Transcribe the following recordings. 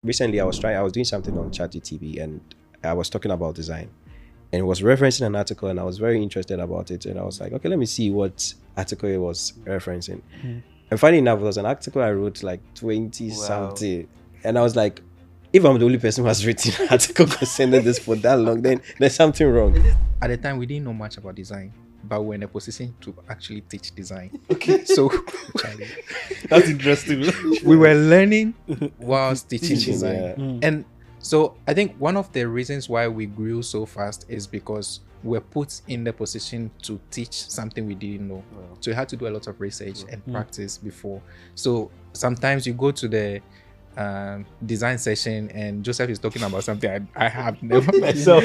recently I was doing something on ChatGPT and I was talking about design and it was referencing an article and I was very interested about it and I was like, okay, let me see what article it was referencing. And funny enough, it was an article I wrote like 20 something and I was like, if I'm the only person who has written an article concerning this for that long, then there's something wrong. At the time, we didn't know much about design, but we're in a position to actually teach design. Okay. So That's interesting. we were learning whilst teaching Teaching, design. yeah. And so I think one of the reasons why we grew so fast is because we're put in the position to teach something we didn't know. So we had to do a lot of research and practice before. So sometimes you go to the design session and Joseph is talking about something I have never myself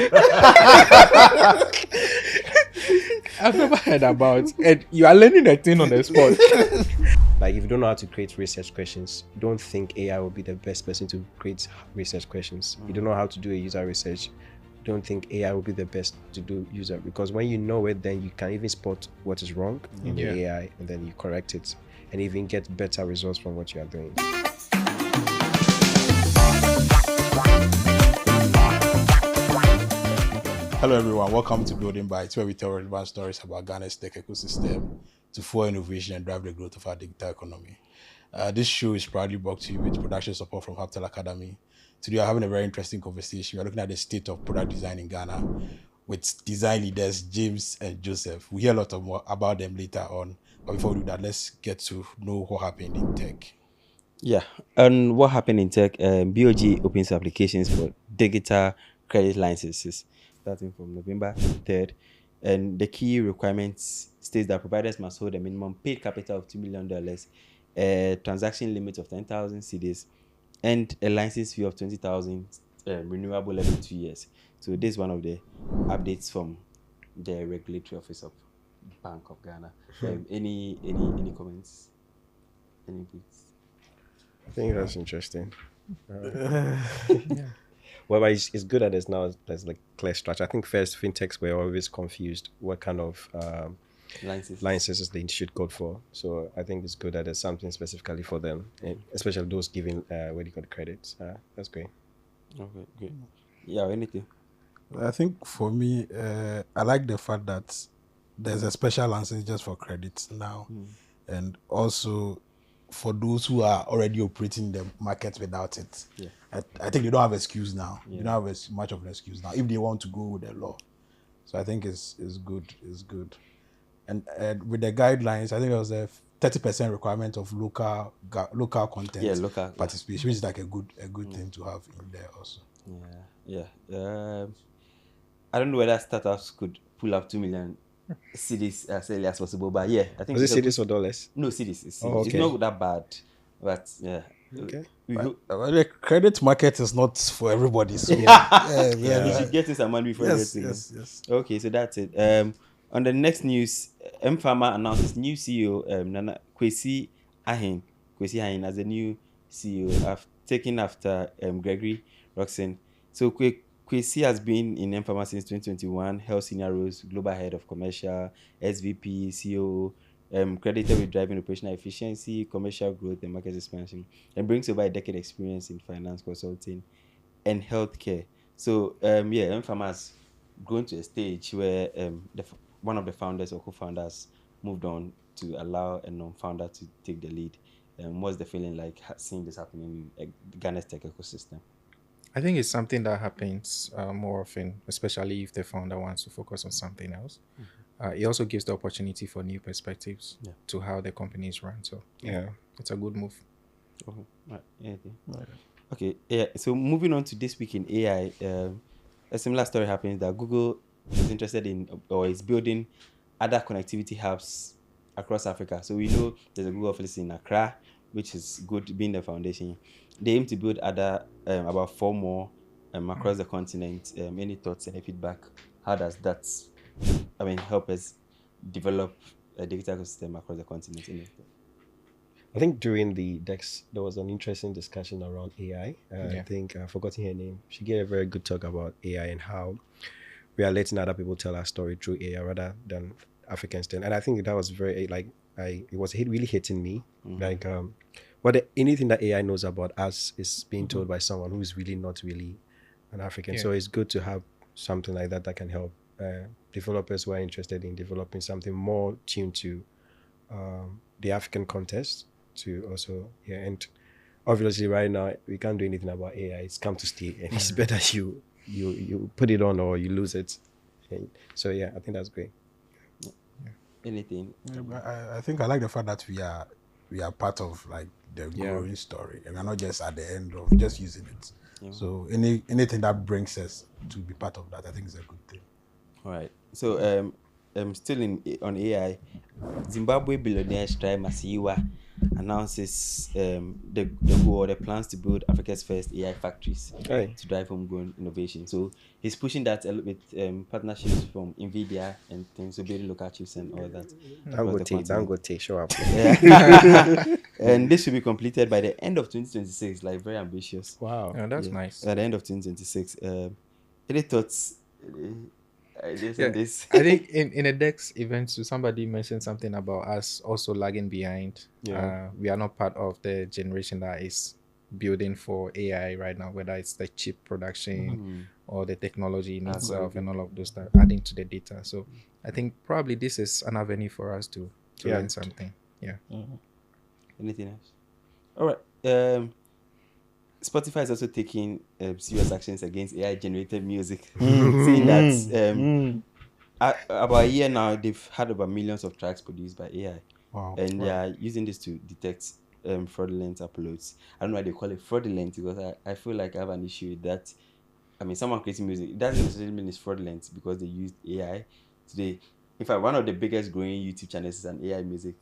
I've never heard about, and you are learning a thing on the spot. Like if you don't know how to create research questions, don't think AI will be the best person to create research questions. You don't know how to do a user research, don't think AI will be the best to do user, because when you know it, then you can even spot what is wrong in the AI and then you correct it and even get better results from what you are doing. Hello everyone, welcome to Building Bytes, where we tell relevant stories about Ghana's tech ecosystem to fuel innovation and drive the growth of our digital economy. This show is proudly brought to you with production support from Hubtel Academy. Today we're having a very interesting conversation. We're looking at the state of product design in Ghana with design leaders James and Joseph. We hear a lot more about them later on, but before we do that, let's get to know what happened in tech. Yeah, and what happened in tech? BOG opens applications for digital credit licenses starting from November 3rd. And the key requirements states that providers must hold a minimum paid capital of $2 million, a transaction limit of 10,000 cedis, and a license fee of 20,000, renewable every 2 years. So this is one of the updates from the regulatory office of Bank of Ghana. Any comments? Any bits? I think that's interesting. Well, but it's good that there's like clear structure. I think first fintechs were always confused what kind of licenses they should go for. So I think it's good that there's something specifically for them, and especially those giving what do you call the credits. That's great. Okay, great. Yeah, anything? I think for me, I like the fact that there's a special license just for credits now, and also for those who are already operating the market without it. Yeah. I think they don't have excuse now. You don't have as much of an excuse now if they want to go with the law. So I think it's good. It's good. And with the guidelines, I think there was a 30% requirement of local content. Yeah, local participation, which is like a good thing to have in there also. Yeah. I don't know whether startups could pull up 2 million cedis as early as possible, but yeah, I think. Was it cedis or dollars? No, cedis. It's okay. It's not that bad, but yeah. Okay. The credit market is not for everybody, so You should get some money before yes. Okay, so that's it. On the next news, Pharma announces new CEO, Nana Kwesi Ahin as the new CEO, taken after Gregory Roxon. So Kwesi has been in Pharma since 2021, held senior roles, global head of commercial, SVP, COO, credited with driving operational efficiency, commercial growth, and market expansion, and brings over a decade experience in finance consulting and healthcare. So Pharma has grown to a stage where one of the founders or co-founders moved on to allow a non-founder to take the lead. What's the feeling like seeing this happening in Ghana's tech ecosystem? I think it's something that happens more often, especially if the founder wants to focus on something else. It also gives the opportunity for new perspectives to how the company is run. So it's a good move. Okay. Yeah. So moving on to this week in AI, a similar story happens that Google is interested in or is building other connectivity hubs across Africa. So we know there's a Google office in Accra, which is good, being the foundation. They aim to build other about 4 more across the continent. Any thoughts, any feedback? How does that help us develop a digital ecosystem across the continent? I think during the DEX, there was an interesting discussion around AI. I think I've forgotten her name. She gave a very good talk about AI and how we are letting other people tell our story through AI rather than Africans. And I think that was very, it was really hitting me. Like, when anything that AI knows about us is being told by someone who is really not really an African. Yeah. So it's good to have something like that can help developers who are interested in developing something more tuned to the African context to also, and obviously right now we can't do anything about AI. It's come to stay, and it's better you put it on or you lose it. And so I think that's great. Anything? I think I like the fact that we are part of like the growing story, and we're not just at the end of just using it. Yeah. So anything that brings us to be part of that, I think is a good thing. All right. So still on AI, Zimbabwe billionaire Strive Masiyiwa announces the goal or the plans to build Africa's first AI factories to drive homegrown innovation. So he's pushing that a little bit, partnerships from NVIDIA and things, so building local chips and all that. Dangote, show up. Yeah. And this should be completed by the end of 2026. Like very ambitious. Wow. Yeah, that's nice. At the end of 2026. Any thoughts? This. I think in a Dex event, somebody mentioned something about us also lagging behind. Yeah. We are not part of the generation that is building for AI right now, whether it's the chip production or the technology in itself and all of those stuff, adding to the data. So I think probably this is an avenue for us to learn something. Yeah. Anything else? All right. Spotify is also taking serious actions against AI-generated music, saying that about a year now, they've had about millions of tracks produced by AI. Wow. And they are using this to detect fraudulent uploads. I don't know why they call it fraudulent, because I feel like I have an issue with that. I mean, someone creating music, it doesn't necessarily mean it's fraudulent because they used AI. Today, in fact, one of the biggest growing YouTube channels is an AI music.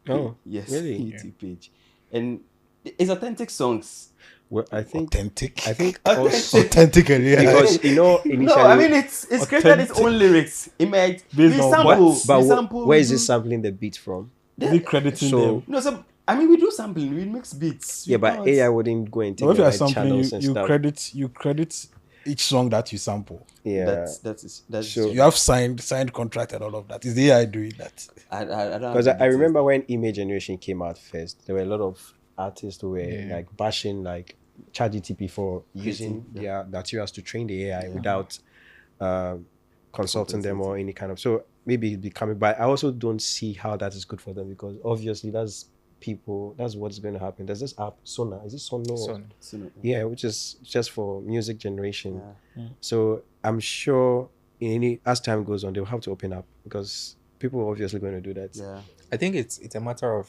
Oh, yes, really? YouTube page. And it's authentic songs. Well, I think Authentic. also Authentic and AI. because initially. No, I mean it's created its own lyrics. It might be Based on sample. but we sample. where we is do- it sampling the beat from? Is it crediting So- them? No, so I mean we do sampling. We mix beats. We Yeah, but don't- AI wouldn't go and take No, if the you are right sampling, channels and stuff. you credit each song that you sample. Yeah, That's So- You have signed contract and all of that. Is the AI doing that? I don't because have the I details. remember when image generation came out first, there were a lot of artists who were like bashing like ChatGPT for using their materials to train the AI without consulting them or any kind of. So maybe it'd be coming, but I also don't see how that is good for them, because obviously that's what's going to happen. There's this app Sona. Is it Sono? So, Yeah, which is just for music generation. Yeah. So I'm sure as time goes on, they'll have to open up, because people are obviously going to do that. Yeah. I think it's a matter of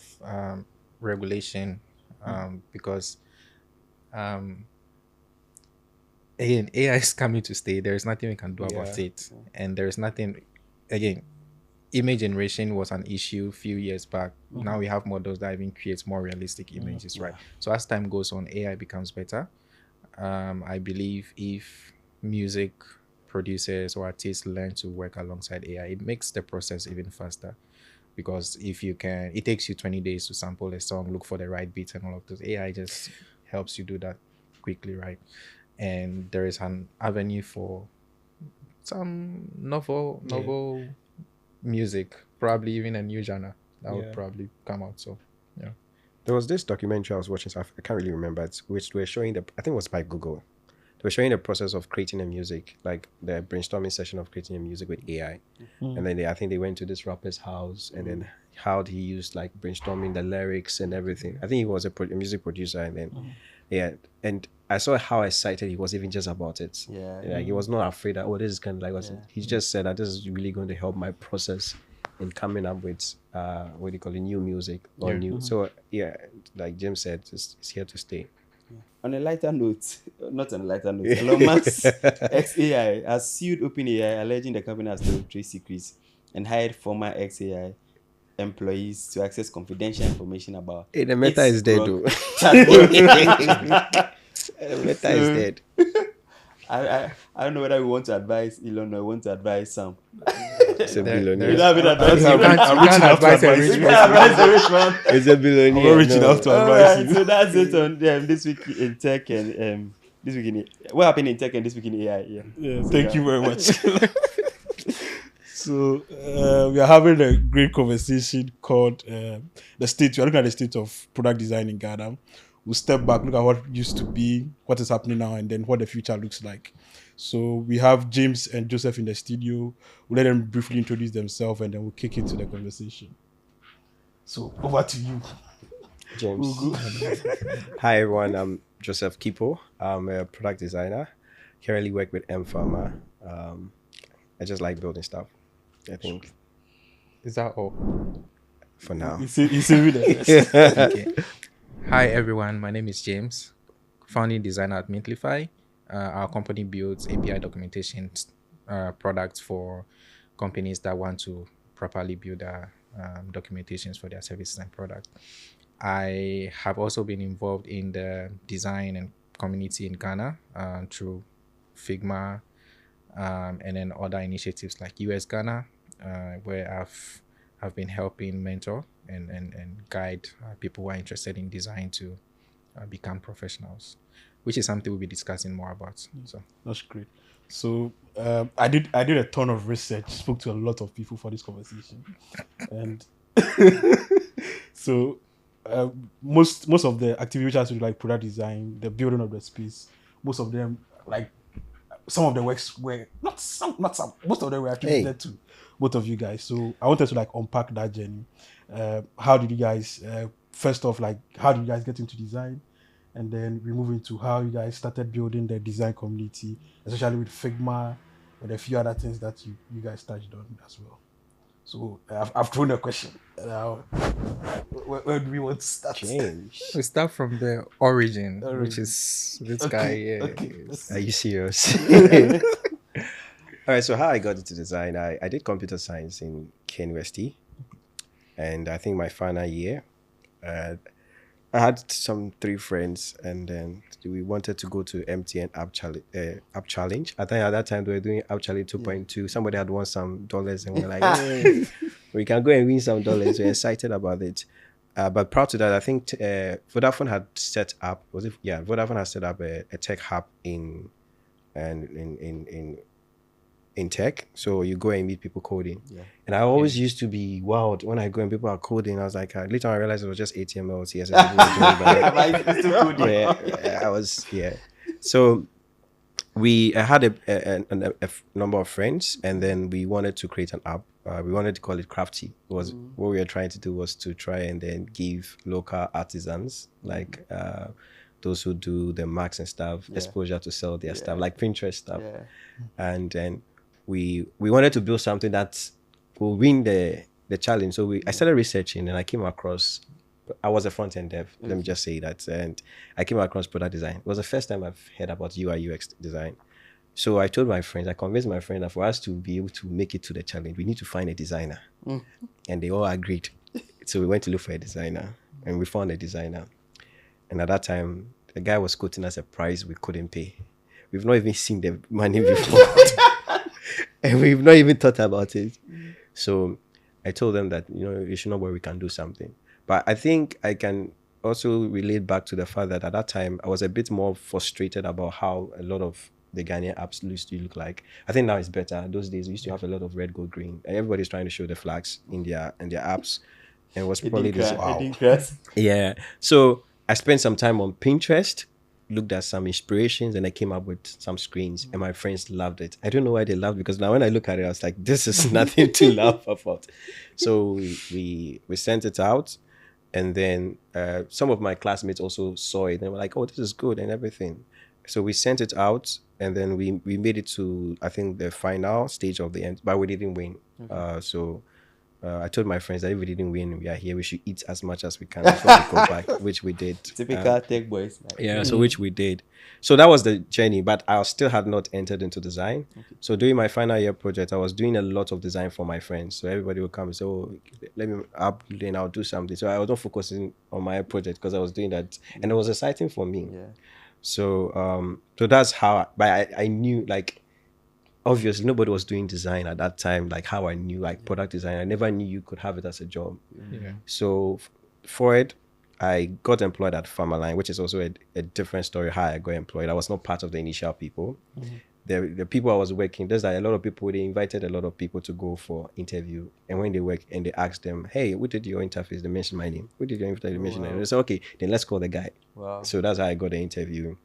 regulation, because again, AI is coming to stay. There is nothing we can do about it, and there is nothing. Again, image generation was an issue a few years back. Now we have models that even create more realistic images, right? So as time goes on, AI becomes better. I believe if music producers or artists learn to work alongside AI, it makes the process even faster. Because if you can, it takes you 20 days to sample a song, look for the right beats and all of those. AI just helps you do that quickly, right? And there is an avenue for some novel music, probably even a new genre that would probably come out. So, yeah. There was this documentary I was watching, so I can't really remember it, which they were showing I think it was by Google. They were showing the process of creating a music, like the brainstorming session of creating a music with AI. And then I think they went to this rapper's house, and then how he used like brainstorming the lyrics and everything. I think he was a music producer, and then and I saw how excited he was even just about it. Yeah. Like he was not afraid that this is kind of like he just said that this is really going to help my process in coming up with what do you call it, new music or new. So like Jim said, it's here to stay. On a lighter note, not on a lighter note, Elon Musk's XAI has sued OpenAI, alleging the company has stolen trade secrets and hired former XAI employees to access confidential information about. Hey, the meta is dead, though. chatbot. The meta is dead. I don't know whether we want to advise Elon or we want to advise Sam. It's a billionaire. You don't have it advice. You can't advise a rich You person. can't advise the rich man. It's a billionaire. I'm reaching out to Alright, advise you. so that's it on this week in tech and this week in what happened in tech and this week in AI. Yeah. Yeah, thank you very much. So we are having a great conversation called the state. We are looking at the state of product design in Ghana. We'll step back, look at what used to be, what is happening now, and then what the future looks like. So we have James and Joseph in the studio. We'll let them briefly introduce themselves, and then we'll kick into the conversation. So over to you, James. Hi everyone, I'm Joseph Kipo. I'm a product designer. Currently work with Pharma. I just like building stuff. I think Is that all? for now. you see that. Okay. Hi everyone, my name is James, founding designer at Mintlify. Our company builds API documentation products for companies that want to properly build documentations for their services and products. I have also been involved in the design and community in Ghana through Figma and then other initiatives like US Ghana, where I've been helping mentor and guide people who are interested in design to become professionals, which is something we'll be discussing more about. So That's great. So I did a ton of research, spoke to a lot of people for this conversation, and so most of the activities which has to do like product design, the building of the space, most of them like some of the works were most of them were attributed to both of you guys. So I wanted to like unpack that journey. How did you guys first off, like how did you guys get into design? And then we move into how you guys started building the design community, especially with Figma and a few other things that you guys touched on as well. So I've thrown a question. Where do we want to start? James, we start from the origin, which is this guy. Yeah, are you serious? All right, so how I got into design, I did computer science in Kane University, and I think my final year, I had some 3 friends, and then we wanted to go to MTN App Challenge. I think at that time they were doing App Challenge 2.2. Somebody had won some dollars, and we're like, hey, we can go and win some dollars. We're excited about it. But prior to that, I think Vodafone had set up. Vodafone had set up a tech hub in tech. So you go and meet people coding. Yeah. And I always used to be wild when I go and people are coding. I was like, later I realized it was just HTML, CSS. I was. So I had a number of friends, and then we wanted to create an app. We wanted to call it Crafty. What we were trying to do was to try and then give local artisans, like those who do the marks and stuff, exposure to sell their stuff, like Pinterest stuff. Yeah. And then we wanted to build something that will win the challenge. So I started researching, and I came across, I was a front-end dev, let me just say that, and I came across product design. It was the first time I've heard about UI UX design. So I told my friends, I convinced my friend that for us to be able to make it to the challenge, we need to find a designer. And they all agreed. So we went to look for a designer, and we found a designer. And at that time, the guy was quoting us a price we couldn't pay. We've not even seen the money before. And we've not even thought about it. So I told them that, you should know where we can do something. But I think I can also relate back to the fact that at that time, I was a bit more frustrated about how a lot of the Ghanaian apps used to look like. I think now it's better. Those days, we used to have a lot of red, gold, green. And everybody's trying to show the flags in their apps. And it was probably this. Yeah. So I spent some time on Pinterest, looked at some inspirations, and I came up with some screens, and my friends loved it. I don't know why they loved it, because now when I look at it, I was like, this is nothing to laugh about. So we sent it out, and then some of my classmates also saw it, and were like, oh, this is good and everything. So we sent it out, and then we made it to, I think, the final stage of the end, but we didn't win. So I told my friends that if we didn't win, we are here, we should eat as much as we can before we go back, which we did. Typical tech boys. So which we did. So that was the journey, but I still had not entered into design. So during my final year project, I was doing a lot of design for my friends. So everybody would come and say, oh, let me up, then I'll do something. So I was not focusing on my project because I was doing that. And it was exciting for me. Yeah. So that's how, but I knew, like, obviously nobody was doing design at that time, like how I knew, like, product design. I never knew you could have it as a job. So for it, I got employed at Pharmaline, which is also a different story how I got employed. I was not part of the initial people. the people I was working, there's like a lot of people, they invited a lot of people to go for interview. And when they work and they asked them, hey, who did your interface? They mentioned my name. Who did your interface? They mentioned my name. They said, okay, then let's call the guy. Wow. So that's how I got the interview.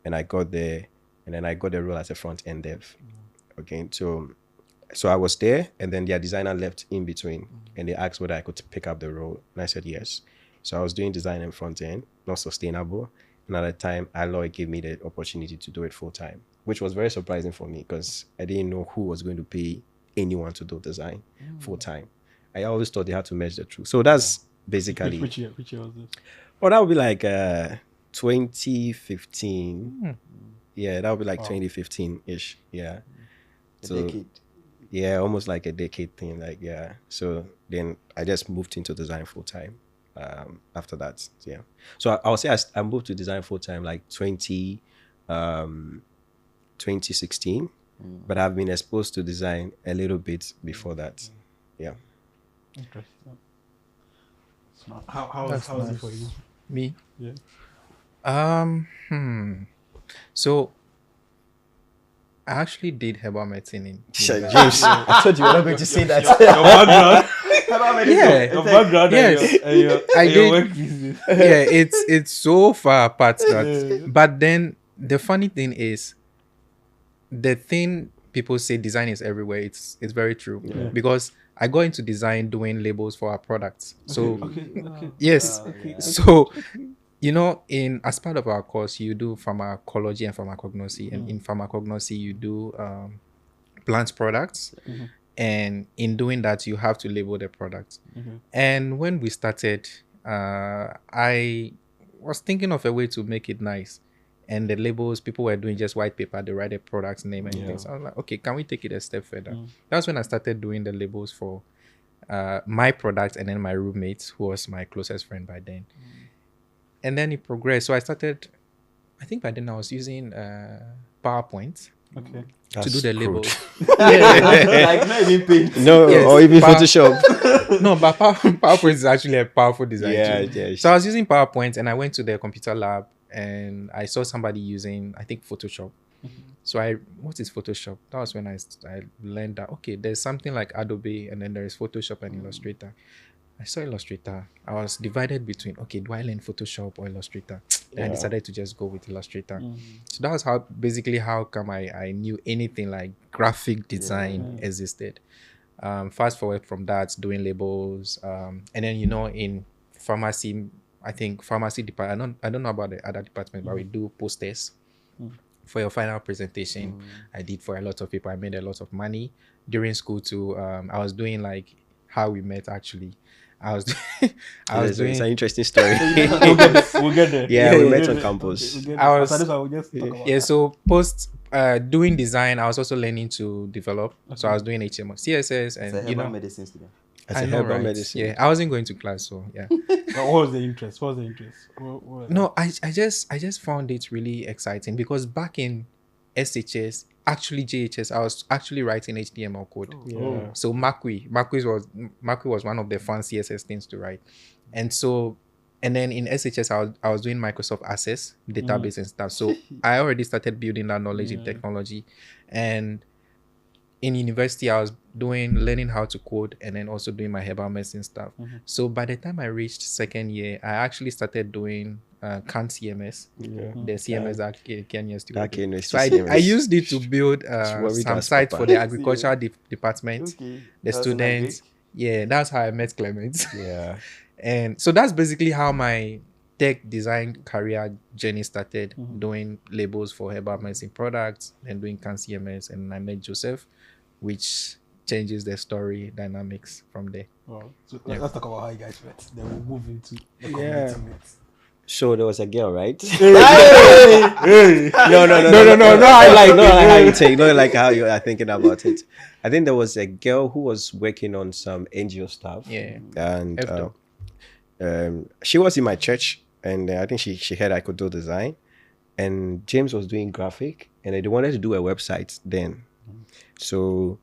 And I got there, and then I got the role as a front end dev. Okay, so I was there, and then their designer left in between, and they asked whether I could pick up the role, and I said yes. So I was doing design and front end, not sustainable. And at the time, Alloy gave me the opportunity to do it full time, which was very surprising for me because I didn't know who was going to pay anyone to do design full time. I always thought they had to merge the two. So that's basically. Which year was this? Oh, that would be like 2015. Yeah, that would be like 2015-ish. Yeah. A decade. Yeah, almost like a decade thing. Like, yeah. So then I just moved into design full time after that. Yeah. So I'll say I moved to design full time like 2016. But I've been exposed to design a little bit before that. Yeah. Interesting. How That's was it nice. for you? Me? Yeah. So I actually did herbal medicine in James, I thought you were not going to say that. Yeah. Your background Yes. and your I and your did. work business. Yeah, it's so far apart that. But then the funny thing is, the thing people say design is everywhere. It's very true because I got into design doing labels for our products. So yes, so you know, as part of our course, you do pharmacology and pharmacognosy, and in pharmacognosy you do plant products, and in doing that you have to label the products. And when we started, I was thinking of a way to make it nice. And the labels, people were doing just white paper, they write a product's name and things. So I was like, okay, can we take it a step further? That's when I started doing the labels for my product and then my roommate, who was my closest friend by then. And then it progressed. So I started, I think by then I was using PowerPoint to do the labels. Like not even paint. No, Yes, or even Photoshop. No, but PowerPoint is actually a powerful design tool. Yeah. So I was using PowerPoint and I went to the computer lab and I saw somebody using, I think, Photoshop. So what is Photoshop? That was when I learned that, okay, there's something like Adobe and then there is Photoshop and Illustrator. I saw Illustrator. I was divided between, okay, do I learn Photoshop or Illustrator? Then I decided to just go with Illustrator. So that was how come I knew anything like graphic design existed. Fast forward from that, doing labels. And then, you know, in pharmacy, I think pharmacy department, I don't know about the other department, but we do posters for your final presentation. I did for a lot of people. I made a lot of money during school too. I was doing like how we met actually. It's an interesting story. We'll get there. Yeah, we met on campus. So post doing design, I was also learning to develop. So I was doing HTML, CSS, and It's a herbal medicine student. As I a know, herbal right? medicine. Yeah, I wasn't going to class, so yeah. What was the interest? What? No, I just found it really exciting because back in SHS, actually JHS, I was actually writing HTML code. So Macquarie was one of the fun CSS things to write, and then in SHS I was doing Microsoft Access database and stuff. So I already started building that knowledge in technology, and in university I was learning how to code and then also doing my herbal medicine stuff. So by the time I reached second year, I actually started doing Khan CMS, the CMS that Ken used to do. So I used it to build some sites for the agricultural department, the students. Yeah, that's how I met Clement. Yeah. And so that's basically how my tech design career journey started, doing labels for herbal medicine products and doing Khan CMS, and I met Joseph, which changes the story dynamics from there. So let's talk about how you guys met. Then we'll move into the community meet. So there was a girl, right? No, I like how you take, not like how you are thinking about it. I think there was a girl who was working on some NGO stuff. Yeah. And she was in my church, and I think she heard I could do design, and James was doing graphic, and they wanted to do a website then. So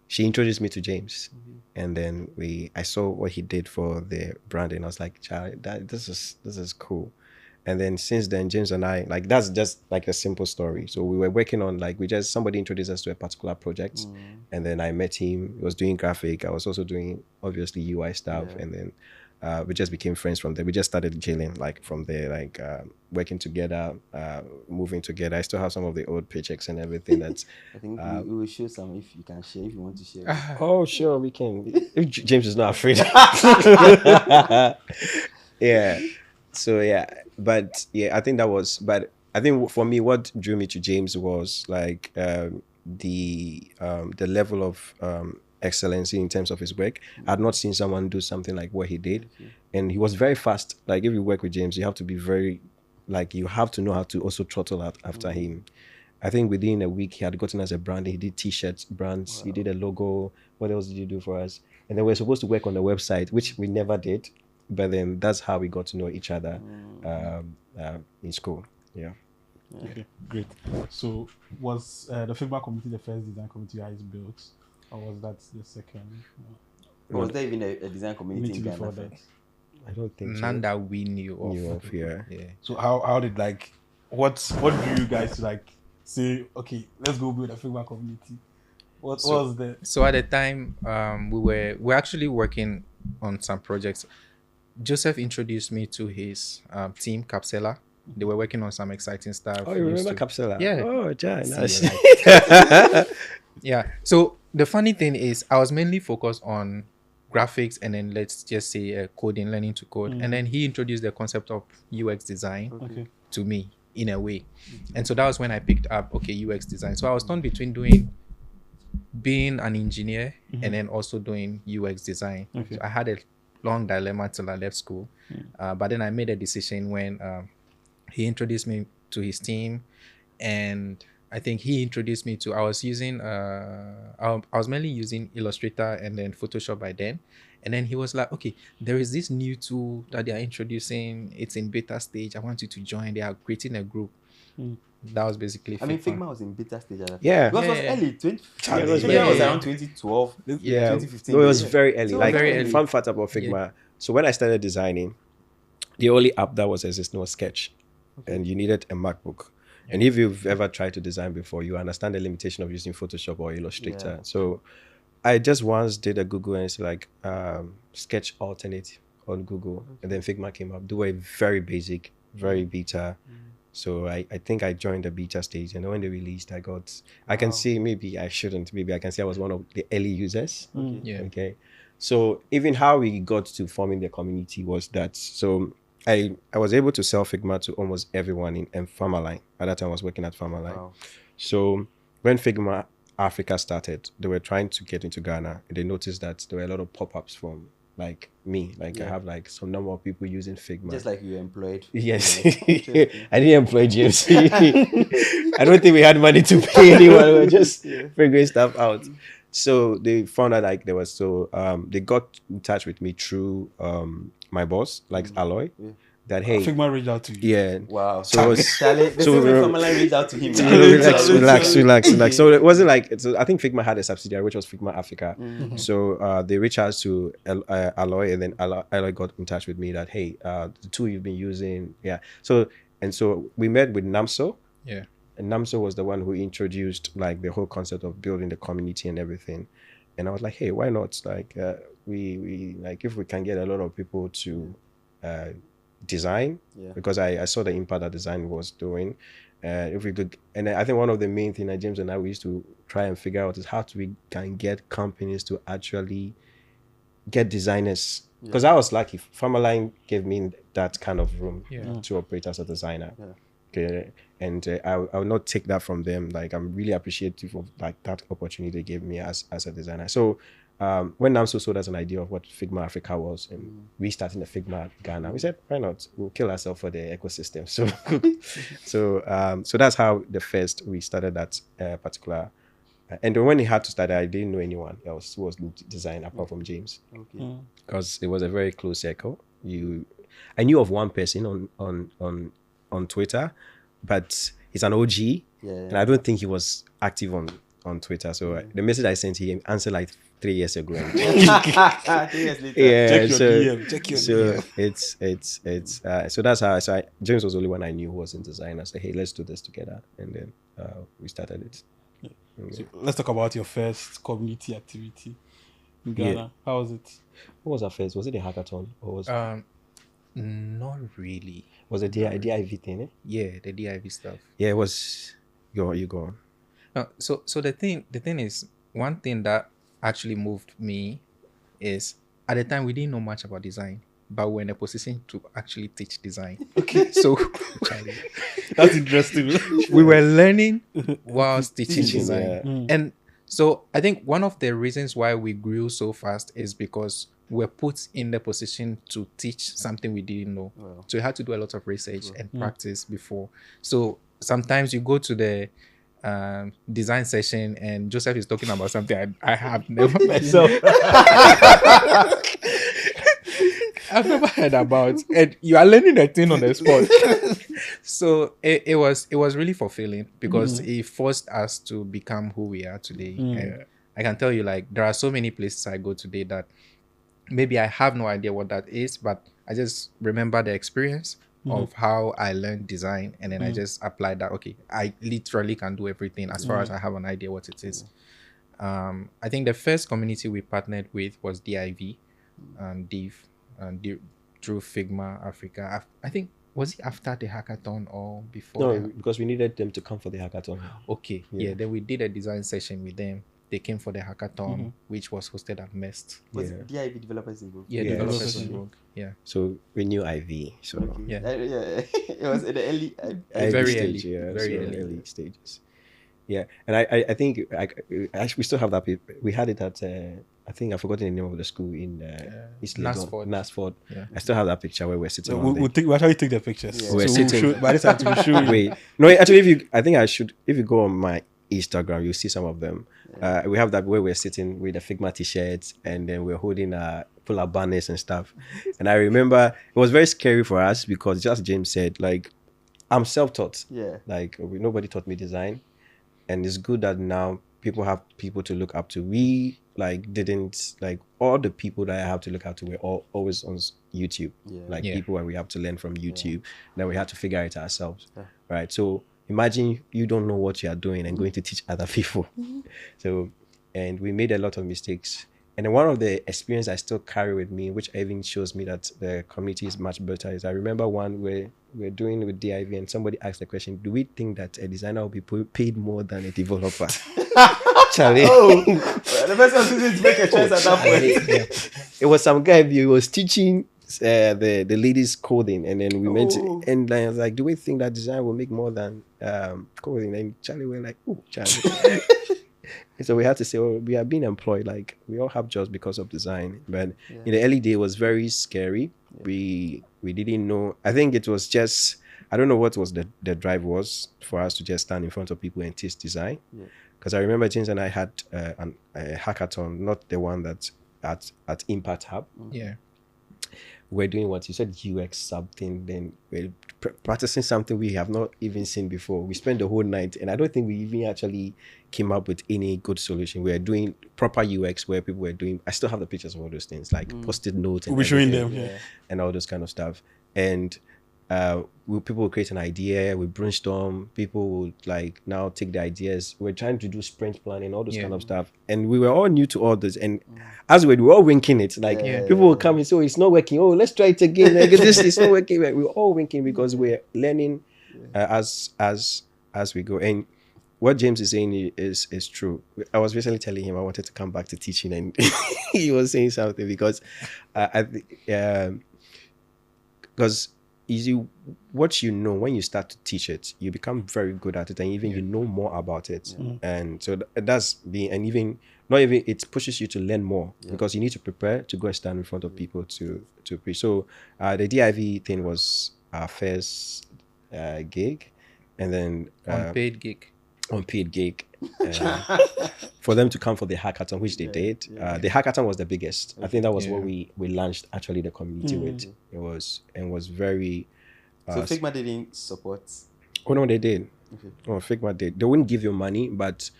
she introduced me to James, and then I saw what he did for the branding. I was like, "Child, this is cool." And then since then, James and I, like, that's just like a simple story. So we were working on, like, somebody introduced us to a particular project, and then I met him. He was doing graphic. I was also doing, obviously, UI stuff. And then we just became friends from there. We just started gelling, like, from there, like, working together, moving together. I still have some of the old paychecks and everything. That's I think we will show some if you can share, if you want to share. oh, sure, we can. If James is not afraid. Yeah. So yeah, but yeah, I think that was. But I think for me, what drew me to James was like the level of excellency in terms of his work. I had not seen someone do something like what he did, and he was very fast. Like if you work with James, you have to be very, like you have to know how to also throttle out after him. I think within a week he had gotten us a brand. He did T-shirts, brands. He did a logo. What else did you do for us? And then we're supposed to work on the website, which we never did. But then that's how we got to know each other in school. Yeah. Okay, great. So was the Figma community the first design community you guys built, or was that the second? Or was there even a design community in before Ghana? that? I don't think so. None that we knew of. Yeah. So how did like what do you guys like say? Okay, let's go build a Figma community. What was the? So at the time, we're actually working on some projects. Joseph introduced me to his team, Capsella. They were working on some exciting stuff. Oh, you remember Capsella? Yeah. Oh, John. Nice. Yeah. So the funny thing is, I was mainly focused on graphics and then let's just say coding, learning to code. And then he introduced the concept of UX design to me in a way. And so that was when I picked up, UX design. So I was torn between being an engineer and then also doing UX design. So I had a long dilemma till I left school. But then I made a decision when he introduced me to his team, and I think he introduced me to, I was mainly using Illustrator and then Photoshop by then. And then he was like, okay, there is this new tool that they are introducing. It's in beta stage. I want you to join. They are creating a group. That was basically I mean, Figma was in beta stage at that time. Yeah. Because it was early. Figma was around 2012, Yeah. 2015. No, it was very early. So Like, very early. fun fact about Figma. So when I started designing, the only app that was existing was Sketch. And you needed a MacBook. And if you've ever tried to design before, you understand the limitation of using Photoshop or Illustrator. So I just once did a Google and it's like Sketch alternate on Google. And then Figma came up. They were very basic, very beta. So I think I joined the beta stage, and when they released, I can see, maybe I shouldn't, maybe I can say I was one of the early users. Okay. So even how we got to forming the community was that, so I was able to sell Figma to almost everyone in Pharmaline. At that time I was working at Pharmaline. Wow. So when Figma Africa started, they were trying to get into Ghana, and they noticed that there were a lot of pop-ups from like me, like I have like some number of people using Figma. Just like you employed. Yes. I didn't employ James. I don't think we had money to pay anyone. We were just figuring stuff out. So they found out like there was, so they got in touch with me through my boss, like Aloy, that hey, Figma reached out to you. yeah. Wow. So it was, so Pharmaline reached out to him. relax. So it wasn't like, I think Figma had a subsidiary, which was Figma Africa. So they reached out to Aloy, and then Aloy got in touch with me that, hey, the tool you've been using. Yeah. So we met with Namso. Yeah. And Namso was the one who introduced like the whole concept of building the community and everything. And I was like, hey, why not? Like we like, if we can get a lot of people to design, because I saw the impact that design was doing. If we could, and I think one of the main things that James and I we used to try and figure out is how we can get companies to actually get designers. Because I was lucky, Pharmaline gave me that kind of room to operate as a designer. Okay, and I will not take that from them. Like, I'm really appreciative of like that opportunity they gave me as a designer. So when Namso sold us an idea of what Figma Africa was, and we started the Figma Ghana, we said, why not? We'll kill ourselves for the ecosystem. So that's how we started that particular. And then when he had to start, I didn't know anyone else who was doing design apart from James, because it was a very close circle. I knew of one person on Twitter, but he's an OG, and I don't think he was active on on Twitter. So the message I sent him answered like 3 years ago. 3 years later. Yeah, Check your so, DM. Check your so DM. it's so that's how James was the only one I knew who was in design. I said, hey, let's do this together, and then we started it. So let's talk about your first community activity in Ghana. Yeah. How was it? What was our first? Was it a hackathon or was Not really. was it the DIV thing? Eh? Yeah, the DIV stuff. Yeah, it was. You go on. No, so the thing is, one thing that actually moved me is at the time we didn't know much about design, but we're in a position to actually teach design. Okay. So That's interesting. we were learning whilst teaching Teaching, design. yeah. And so I think one of the reasons why we grew so fast is because we're put in the position to teach something we didn't know. Wow. So you had to do a lot of research and practice before. So sometimes you go to the design session and Joseph is talking about something I have never myself. I've never heard about, and you are learning a thing on the spot. So it was really fulfilling because it forced us to become who we are today. I can tell you, like, there are so many places I go today that maybe I have no idea what that is, but I just remember the experience of how I learned design, and then I just applied that. Okay, I literally can do everything as far as I have an idea what it is. I think the first community we partnered with was DIV and Div, through Figma Africa. I think, was it after the hackathon or before? No, because we needed them to come for the hackathon. Okay, yeah. Then we did a design session with them. They came for the hackathon, which was hosted at MEST. Was Yeah. DIV developers involved? Yeah, Yeah, developers developers involved. Yeah. So we knew IV. So Okay. Yeah. Yeah. It was in the early. Very stage, early, yeah, very so early. stages. Yeah, and I think actually we still have that paper. We had it at I think I've forgotten the name of the school in East London, Nasford. Nasford. Yeah. I still have that picture where we're sitting. So on we'll actually take the pictures. Yeah. So We're we'll sitting- show, by this time we'll show you. Wait, no, actually, if you go on my Instagram, you'll see some of them. We have that where we're sitting with the Figma t-shirts, and then we're holding pull-up banners and stuff. And I remember it was very scary for us because, just James said, like, I'm self-taught. Yeah. Like, nobody taught me design, and it's good that now people have people to look up to. We didn't all the people that I have to look up to were always on YouTube. Yeah. People where we have to learn from YouTube. Then we had to figure it ourselves. Yeah. Right. So imagine you don't know what you are doing and going to teach other people. So, and we made a lot of mistakes. And then one of the experience I still carry with me, which even shows me that the community is much better, is I remember one where we're doing with DIV and somebody asked the question, do we think that a designer will be paid more than a developer? Charlie. The best one is to make a choice at that point. It was some guy who was teaching the ladies coding, and then we mentioned, and then I was like, do we think that design will make more than coding? And Charlie were like, oh, Charlie. And so we had to say, oh, we are being employed, like we all have jobs because of design. But in the early day, it was very scary. We didn't know. I think it was just, I don't know what was the drive was for us to just stand in front of people and teach design. Because I remember James and I had a hackathon, not the one that's at Impact Hub. Yeah. We're doing what you said, UX something, then we're practicing something we have not even seen before. We spent the whole night, and I don't think we even actually came up with any good solution. We were doing proper UX where people were doing, I still have the pictures of all those things, like post-it notes and We'll be showing everything, them. and all those kind of stuff. And people will create an idea, we brainstorm, people would now take the ideas. We're trying to do sprint planning, all those kind of stuff. And we were all new to all this. And as we were all winking it, people will come and say, oh, it's not working. Oh, let's try it again. This is not working. We're all winking because we're learning as we go. And what James is saying is true. I was recently telling him I wanted to come back to teaching, and he was saying something because what you know, when you start to teach it, you become very good at it, and even you know more about it. And so that's and even not even, it pushes you to learn more because you need to prepare to go and stand in front of people to preach. So the DIV thing was our first gig, and then Unpaid gig. For them to come for the hackathon, which they did. The hackathon was the biggest. I think that was what we launched actually the community with. It was very. So Figma didn't support. Oh no, they did. Okay. Oh, Figma did. They wouldn't give you money, but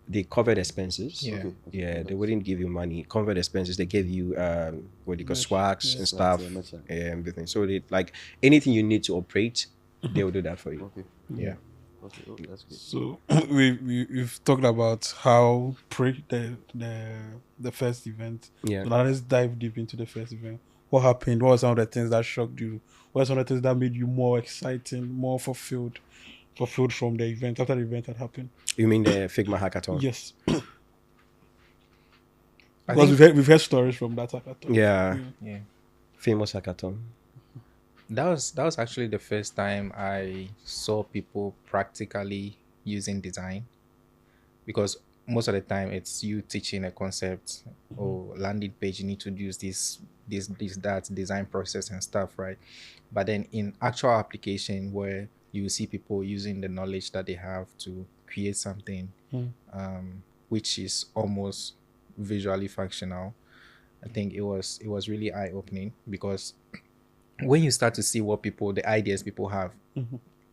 they covered expenses. Yeah. Okay. Yeah, they wouldn't give you money. Covered expenses. They gave you what you call swags and stuff, everything. So they like anything you need to operate, they will do that for you. Okay. Yeah. Okay. Oh, that's good. So we've talked about how the first event. Yeah. So now let's dive deep into the first event. What happened? What were some of the things that shocked you? What were some of the things that made you more exciting, more fulfilled from the event after the event had happened? You mean the Figma hackathon? Yes. I Because think we've heard stories from that hackathon. Yeah. yeah. Famous hackathon. That was actually the first time I saw people practically using design, because most of the time it's you teaching a concept or landing page, you need to use this that design process and stuff, right? But then in actual application where you see people using the knowledge that they have to create something which is almost visually functional, I think it was really eye-opening, because when you start to see what the ideas people have,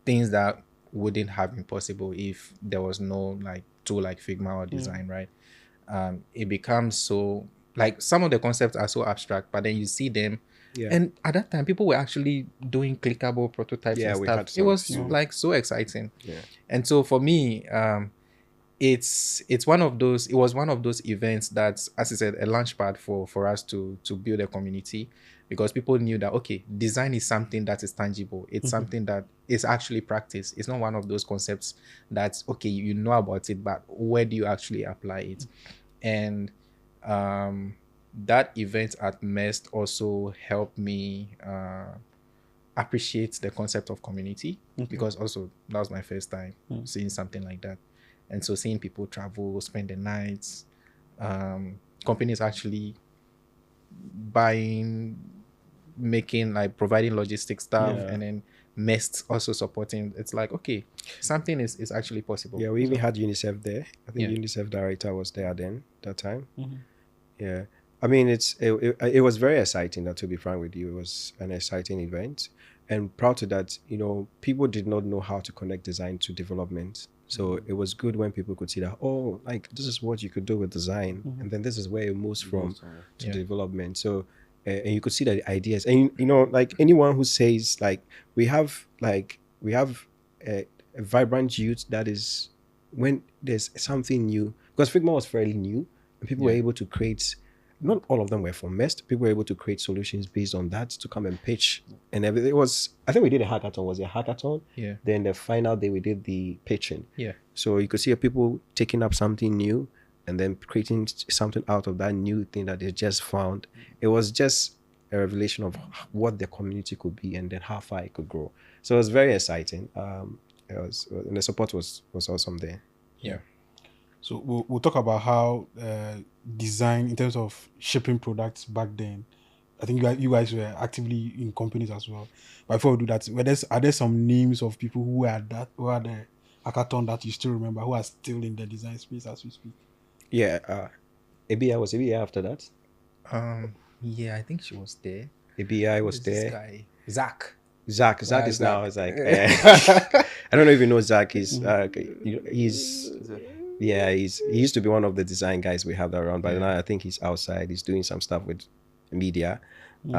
things that wouldn't have been possible if there was no like tool like Figma or design, right? It becomes so, like, some of the concepts are so abstract, but then you see them, and at that time people were actually doing clickable prototypes and we stuff. had It some, was like so exciting. Yeah. And so for me, it was one of those events that's, as I said, a launchpad for us to build a community, because people knew that, okay, design is something that is tangible. It's something that is actually practiced. It's not one of those concepts that's, okay, you know about it, but where do you actually apply it? And that event at MEST also helped me appreciate the concept of community, because also that was my first time seeing something like that. And so seeing people travel, spend the nights, companies actually making, like, providing logistics stuff, and then MEST also supporting. It's like, okay, something is actually possible. Yeah, we even had UNICEF there. I think Yeah. UNICEF director was there that time. Yeah, I mean, it was very exciting. To be frank with you, it was an exciting event, and proud to that. You know, people did not know how to connect design to development, so it was good when people could see that, oh, like, this is what you could do with design, and then this is where it moves from to development. So. And you could see the ideas, and you know, like, anyone who says, like, we have a vibrant youth, that is when there's something new, because Figma was fairly new, and people were able to create. Not all of them were from MEST. People were able to create solutions based on that to come and pitch, and everything. It was, I think we did a hackathon. Was it a hackathon? Yeah. Then the final day we did the pitching. Yeah. So you could see people taking up something new, and then creating something out of that new thing that they just found. It was just a revelation of what the community could be, and then how far it could grow. So it was very exciting. And the support was awesome there. Yeah. So we'll talk about how design, in terms of shipping products back then. I think you guys were actively in companies as well. But before we do that, are there some names of people who were at the hackathon that you still remember, who are still in the design space as we speak? Yeah, ABI was after that. Yeah, I think she was there. ABI was This there. guy, Zach. Zach is Zach. now. It's like I don't know if you know Zach. He used to be one of the design guys we have around, but now I think he's outside. He's doing some stuff with media. We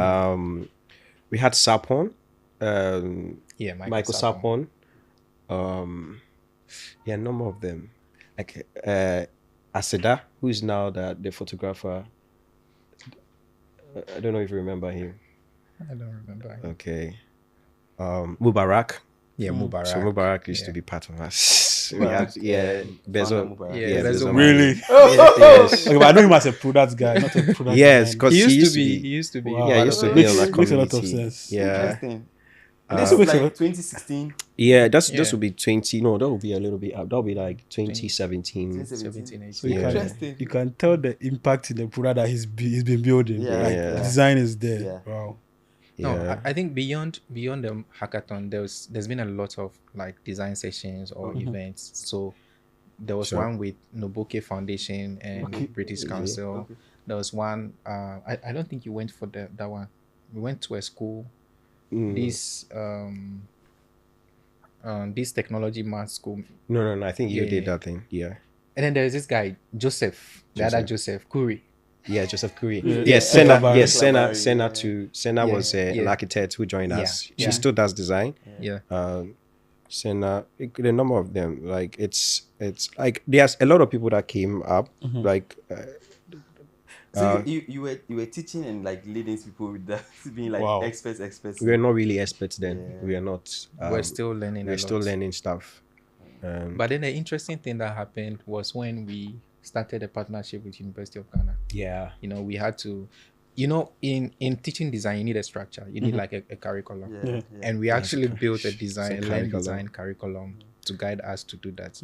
had Sapon. Michael Sapon. A number of them. Like Aseda, who is now the photographer. I don't know if you remember him. I don't remember him. Okay. Mubarak. Yeah, Mubarak. So Mubarak used to be part of us. We had Bezo. Bezo. Really? Yes. Okay, but I know him as a product guy, not a product. Yes, guy. because He used to be. Wow. Yeah, he used to be on that Makes a lot of community. sense. Yeah. Interesting. This This was makes a like lot- 2016. Yeah, this Yeah. will be 20. No, that will be a little bit up. That will be like 2017. 17, 18. So you Yeah. Interesting. you can tell the impact in the product that he's been building. Yeah. Like, Yeah. design is there. Yeah. Wow. No, Yeah. I think beyond the hackathon, there's been a lot of, like, design sessions or events. So there was Sure. one with Nobuke Foundation and Okay. British Council. There was one. I don't think you went for that one. We went to a school. This technology math school. No. I think you Yeah, did yeah. that thing. Yeah. And then there's this guy, Joseph, the other Joseph, Curry. Yeah, Joseph Curry. Yeah. Yes, Senna. Clabari. Yes, Senna. Clabari, Senna Yeah, was an yeah. architect who joined us. Yeah. She still does design. Yeah. Senna, the number of them, like it's like there's a lot of people that came up, like So you were teaching and like leading people with that, being like Wow. experts. we were not really experts then. Yeah. We are not. We're still learning. We're still learning stuff. But then the interesting thing that happened was when we started a partnership with University of Ghana. Yeah. You know, we had to, you know, in teaching design, you need a structure. You need like a curriculum. Yeah. And we actually built a design, It's a learn curriculum. design curriculum to guide us to do that.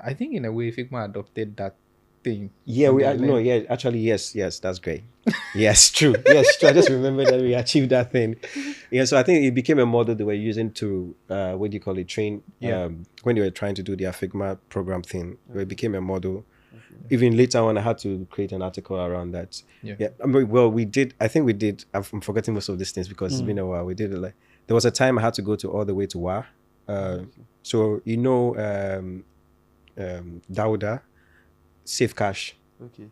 I think in a way, Figma adopted that thing. Yeah, And we they are, no, learned- yeah, actually, yes, that's great. Yes, true. Yes, true. I just remember that we achieved that thing. Yeah, so I think it became a model they were using to, what do you call it, train, Yeah. when they were trying to do their Figma program thing. It became a model. Even later on, I had to create an article around that. Yeah. I mean, well, we did, I think we did, I'm forgetting most of these things because it's been a while. We did it like, there was a time I had to go to all the way to WA. So, you know, Dauda, Safe Cash. Okay.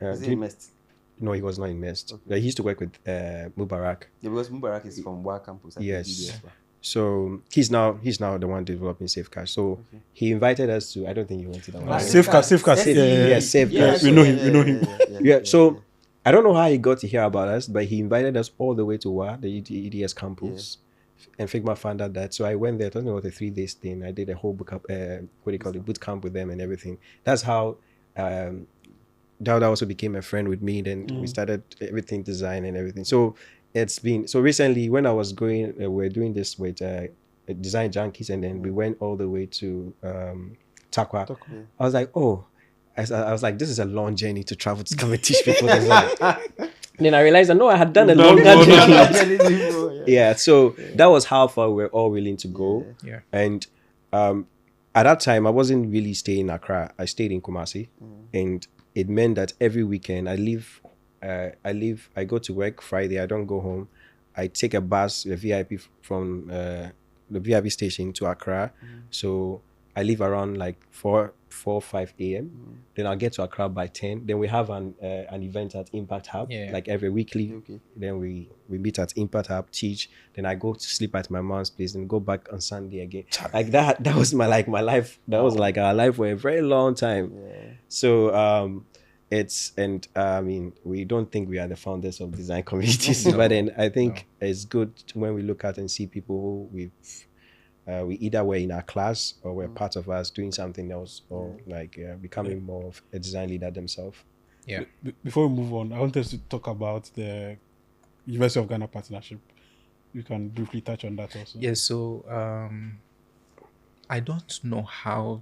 do Is it you- immersed? No, he was not immersed. He used to work with Mubarak. Yeah, because Mubarak is from WA campus. I think Yes. he did. So he's now the one developing Safe Cash. So he invited us to. I don't think you went to that one. Safe Cash. Yeah, Safe Cash. We know him. Yeah. So I don't know how he got to hear about us, but he invited us all the way to WA, the EDS campus, and Figma funded that. So I went there. I don't know what a 3 days thing. I did a whole boot camp, boot camp with them and everything. That's how. Dauda also became a friend with me. Then we started everything design and everything. So it's been so recently when I was going, we're doing this with Design Junkies, and then we went all the way to Takwa. I was like, oh, I was like, this is a long journey to travel to come and teach people design. Then I realized, I had done a longer journey. Yeah, so that was how far we were all willing to go. Yeah. And at that time, I wasn't really staying in Accra. I stayed in Kumasi, and it meant that every weekend I go to work Friday. I don't go home. I take a bus, a VIP from the VIP station to Accra. So I leave around like 4 5 a.m. Then I'll get to Accra by 10. Then we have an event at Impact Hub, like every weekly. Okay. Then we meet at Impact Hub, teach. Then I go to sleep at my mom's place and go back on Sunday again. Like that was my life. That was like our life for a very long time. So I mean, we don't think we are the founders of design communities, but then I think it's good when we look at and see people who we either were in our class or were part of us doing something else, or like becoming more of a design leader themselves. Yeah. Before we move on, I want us to talk about the University of Ghana partnership. You can briefly touch on that also. Yeah, so I don't know how.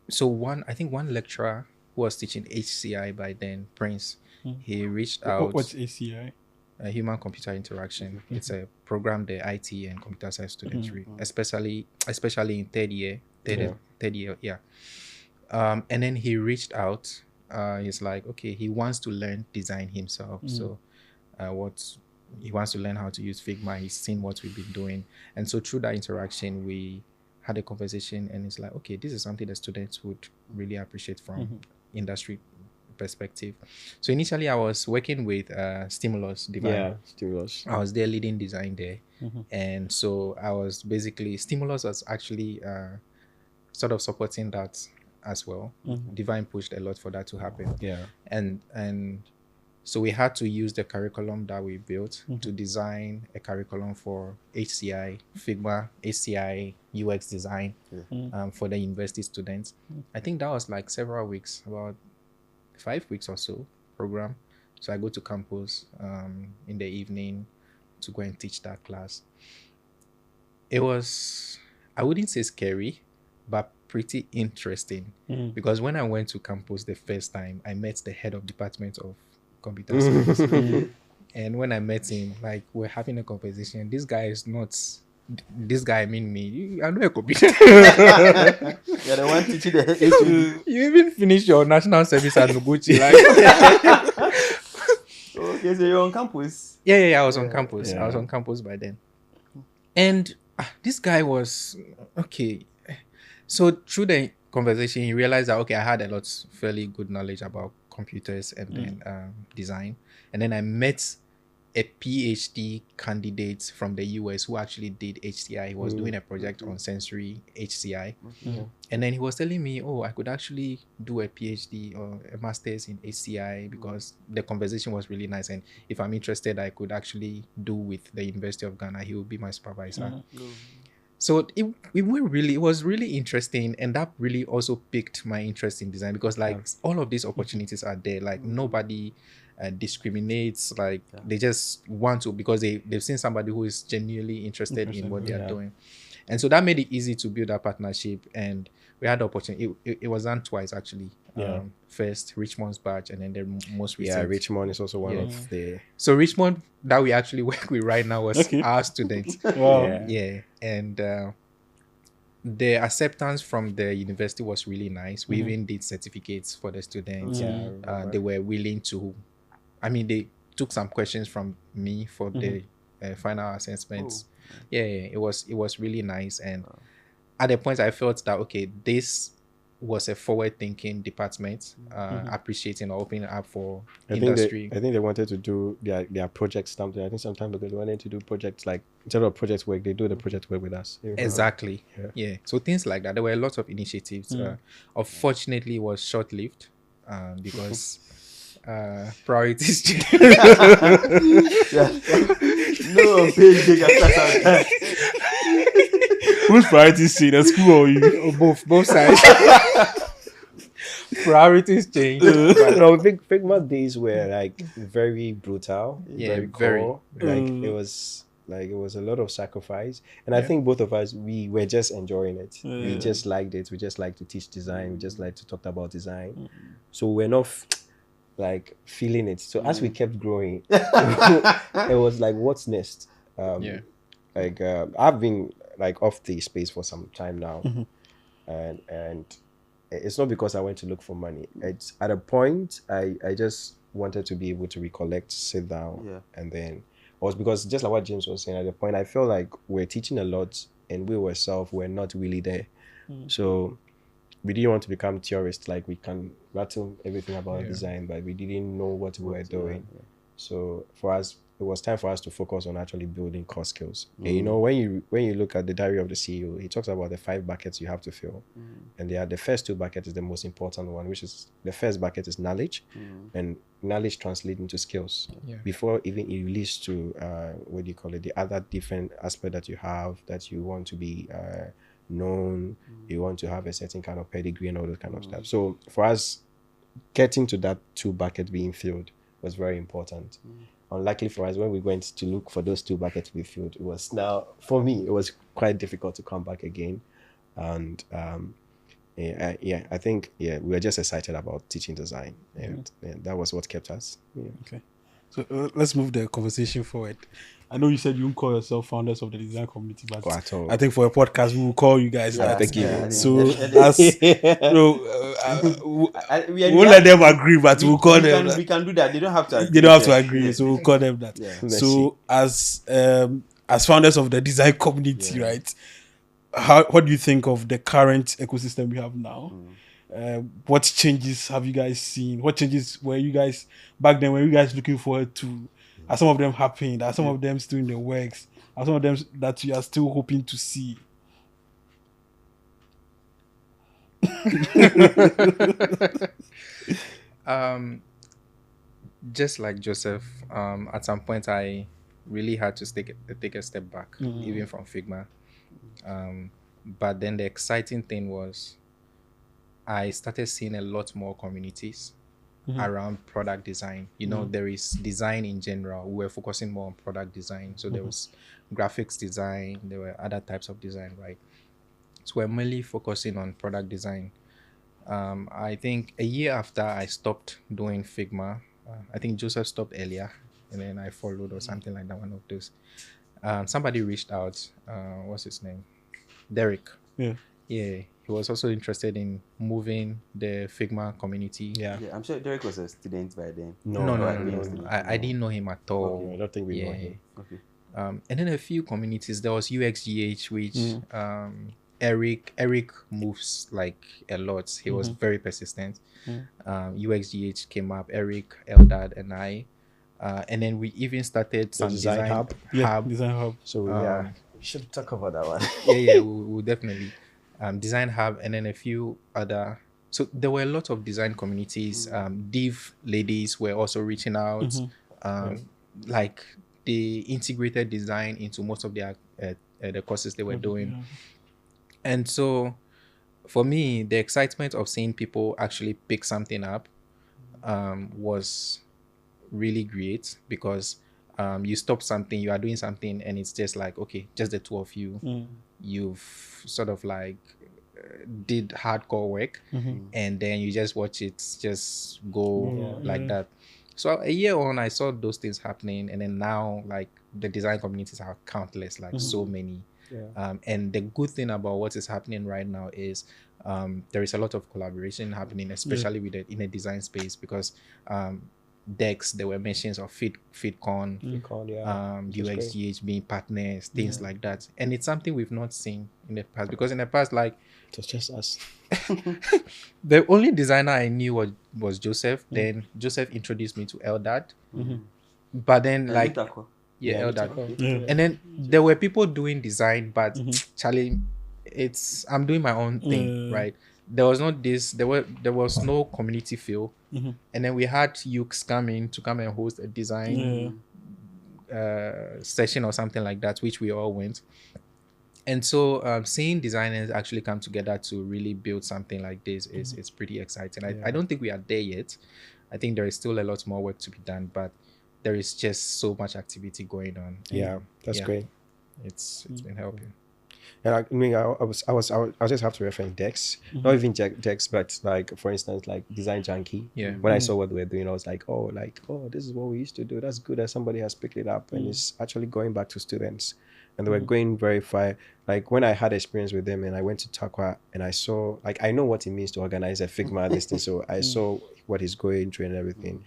So I think one lecturer who was teaching HCI by then, Prince, he reached out. What's ACI? Human computer interaction. It's a program the IT and computer science students read, especially in third year. Yeah. And then he reached out. He's like, okay, he wants to learn design himself. So he wants to learn how to use Figma. He's seen what we've been doing. And so through that interaction, we had a conversation, and it's like, okay, this is something that students would really appreciate from industry perspective. So initially I was working with Stimulus Divine. Yeah, Stimulus. I was there leading design there. And so I was basically, Stimulus was actually sort of supporting that as well. Divine pushed a lot for that to happen. Yeah. And so we had to use the curriculum that we built to design a curriculum for HCI, Figma, HCI, UX design for the university students. I think that was like several weeks, about 5 weeks or so program. So I go to campus in the evening to go and teach that class. It was, I wouldn't say scary, but pretty interesting, because when I went to campus the first time, I met the head of department of computer science. And when I met him, like, we're having a conversation. This guy is not, this guy, I mean me, I know a computer. You're the one teaching the HOD. You even finished your national service at Noguchi. Like, Okay, so you're on campus. yeah, I was on campus. Yeah. I was on campus by then. And this guy was, okay. So through the conversation, he realized that okay, I had fairly good knowledge about computers and then design. And then I met a PhD candidate from the US who actually did HCI. He was doing a project on sensory HCI. And then he was telling me, oh, I could actually do a PhD or a master's in HCI because the conversation was really nice. And if I'm interested, I could actually do with the University of Ghana. He would be my supervisor. So it was really interesting, and that really also piqued my interest in design because like all of these opportunities are there. Like nobody discriminates. Like they just want to because they've seen somebody who is genuinely interested in what they are doing, and so that made it easy to build that partnership. And we had the opportunity. It was done twice actually. First Richmond's batch, and then the most recent. Yeah, Richmond is also one of the. So Richmond that we actually work with right now was our student. Wow. Yeah, and the acceptance from the university was really nice. We even did certificates for the students. They were willing to. I mean, they took some questions from me for the final assessments. It was really nice, and at the point I felt that okay, this was a forward-thinking department, appreciating or opening up for industry. I think they wanted to do their project something. I think sometimes because they wanted to do projects like instead of project work, they do the project work with us. Exactly. Yeah. So things like that. There were a lot of initiatives. Unfortunately, it was short-lived because priorities changed. No, big after some time. Whose priorities change? The school or you? Both sides. Priorities change. Figma days were like very brutal. Very cool. It was a lot of sacrifice, and I think both of us we were just enjoying it. We just liked it. We just like to teach design. We just like to talk about design. So we're not like feeling it. So as we kept growing, it was like, what's next? I've been like off the space for some time now, and it's not because I went to look for money. It's at a point I just wanted to be able to recollect, sit down, and then it was because just like what James was saying, at the point I felt like we're teaching a lot and we ourselves were not really there. So we didn't want to become theorists, like we can rattle everything about design, but we didn't know what we were doing. So for us, it was time for us to focus on actually building core skills. And you know, when you look at the diary of the CEO, he talks about the 5 buckets you have to fill. And the first 2 buckets is the most important one, which is the first bucket is knowledge, and knowledge translates into skills. Before even it leads to the other different aspect that you have that you want to be known, you want to have a certain kind of pedigree and all that kind of stuff. So for us, getting to that 2 buckets being filled was very important. Unlikely for us, when we went to look for those 2 buckets to be filled, it was quite difficult to come back again. And I think we were just excited about teaching design, and that was what kept us. Okay, so let's move the conversation forward. I know you said you won't call yourself founders of the design community, but I think for a podcast we will call you guys that. Thank you. So we won't let them agree, but we'll call them. We can do that. They don't have to agree. They don't have to agree, so we'll call them that. So as founders of the design community, right? What do you think of the current ecosystem we have now? What changes have you guys seen? What changes were you guys back then? Were you guys looking forward to? Are some of them happening? Are some of them still in the works? Are some of them that you are still hoping to see? Just like Joseph, at some point I really had to take a step back, even from Figma. But then the exciting thing was I started seeing a lot more communities around product design. You know, there is design in general. We were focusing more on product design. So there was graphics design. There were other types of design, right? So we're mainly focusing on product design. I think a year after I stopped doing Figma, I think Joseph stopped earlier, and then I followed or something like that, one of those. Somebody reached out. What's his name? Derek. Yeah. He was also interested in moving the Figma community. Yeah, I'm sure Derek was a student by then. No. I didn't know him at all. Okay, I don't think we know him. And then a few communities. There was UXGH, which Eric moves like a lot. He was very persistent. UXGH came up, Eric, Eldad, and I. And then we even started some design hub. Design hub. So we should talk about that one. we'll definitely design hub, and then a few other. So there were a lot of design communities. Div ladies were also reaching out. Like they integrated design into most of their the courses they were doing. And so for me, the excitement of seeing people actually pick something up was really great, because you stop something, you are doing something, and it's just like, okay, just the two of you. You've sort of like did hardcore work, and then you just watch it just go like that. So a year on, I saw those things happening, and then now like the design communities are countless, like so many. And the good thing about what is happening right now is there is a lot of collaboration happening, especially with in a design space, because Dex, there were mentions of FitCon, UXGH being partners, things like that. And it's something we've not seen in the past, because in the past, like, it was just us. The only designer I knew was Joseph. Then Joseph introduced me to Eldad. But then, like, Eldad. And then there were people doing design, but Charlie, I'm doing my own thing, right? There was not this, there was no community feel. And then we had Ukes come and host a design session or something like that, which we all went. And so seeing designers actually come together to really build something like this is pretty exciting. I don't think we are there yet. I think there is still a lot more work to be done, but there is just so much activity going on. That's great. It's been helping. And I mean, I just have to reference Dex, not even Dex, but like, for instance, like Design Junkie. When I saw what they were doing, I was like, oh, this is what we used to do. That's good that somebody has picked it up and it's actually going back to students. And they were going very far. Like when I had experience with them and I went to Takwa and I saw, like, I know what it means to organize a Figma, this thing. So I saw what he's going through and everything.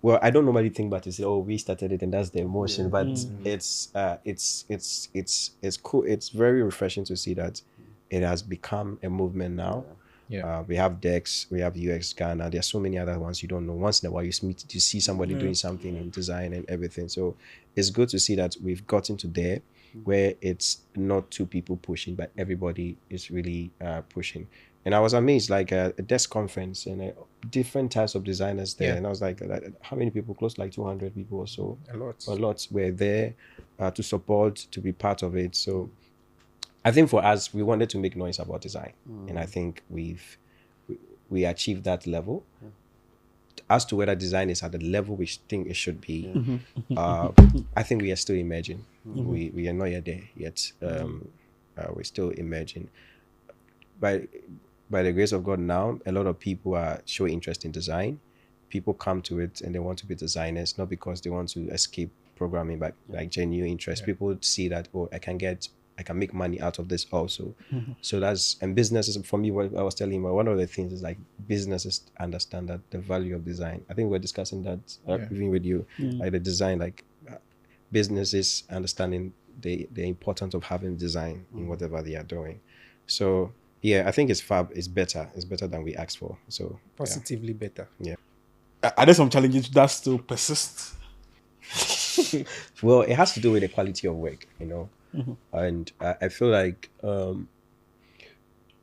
Well, I don't normally think about it, say, oh, we started it and that's the emotion, but it's cool. It's very refreshing to see that it has become a movement now. We have Dex, we have UX Ghana. There are so many other ones you don't know. Once in a while, you see somebody doing something in design and everything. So it's good to see that we've gotten to there where it's not two people pushing, but everybody is really pushing. And I was amazed, like a desk conference and different types of designers there. And I was like, how many people? Close to like 200 people or so. A lot were there to support, to be part of it. So I think for us, we wanted to make noise about design. And I think we achieved that level. As to whether design is at the level we think it should be, I think we are still emerging. We are not yet there yet. We're still emerging. By the grace of God now, a lot of people are showing interest in design. People come to it and they want to be designers, not because they want to escape programming, but like genuine interest. People see that, oh, I can make money out of this also. So and businesses, for me, what I was telling you, one of the things is like businesses understand that the value of design. I think we're discussing that even with you, like the design, like businesses understanding the importance of having design in whatever they are doing. So yeah, I think it's fab. It's better. It's better than we asked for. So positively better. Yeah. Are there some challenges that still persist? Well, it has to do with the quality of work, And I feel like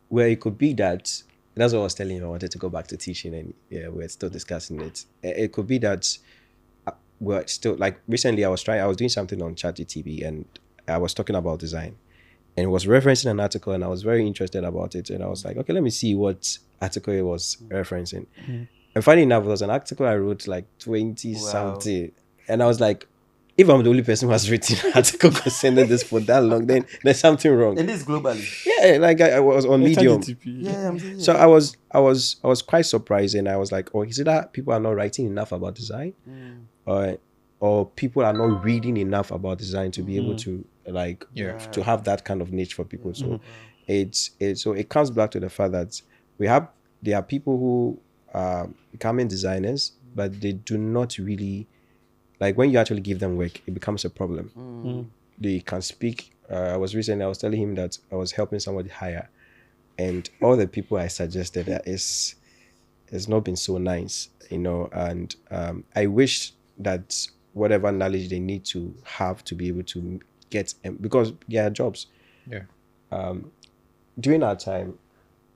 where it could be that, that's what I was telling you, I wanted to go back to teaching, and we're still discussing it. It could be that we're still, like recently I was doing something on ChatGPT and I was talking about design. And it was referencing an article and I was very interested about it. And I was like, okay, let me see what article it was referencing. And funny enough, it was an article I wrote like 20 something. And I was like, if I'm the only person who has written an article concerning this for that long, then there's something wrong. And this globally. Yeah, like I was on Medium. Yeah. So I was quite surprised, and I was like, oh, is it that people are not writing enough about design? Or people are not reading enough about design to be able to to have that kind of niche for people. So it comes back to the fact that there are people who are becoming designers, but they do not really, like when you actually give them work, it becomes a problem. They can speak I was telling him that I was helping somebody hire, and all the people I suggested that it's not been so nice, and I wish that whatever knowledge they need to have to be able to get, because there are jobs. Yeah. During our time,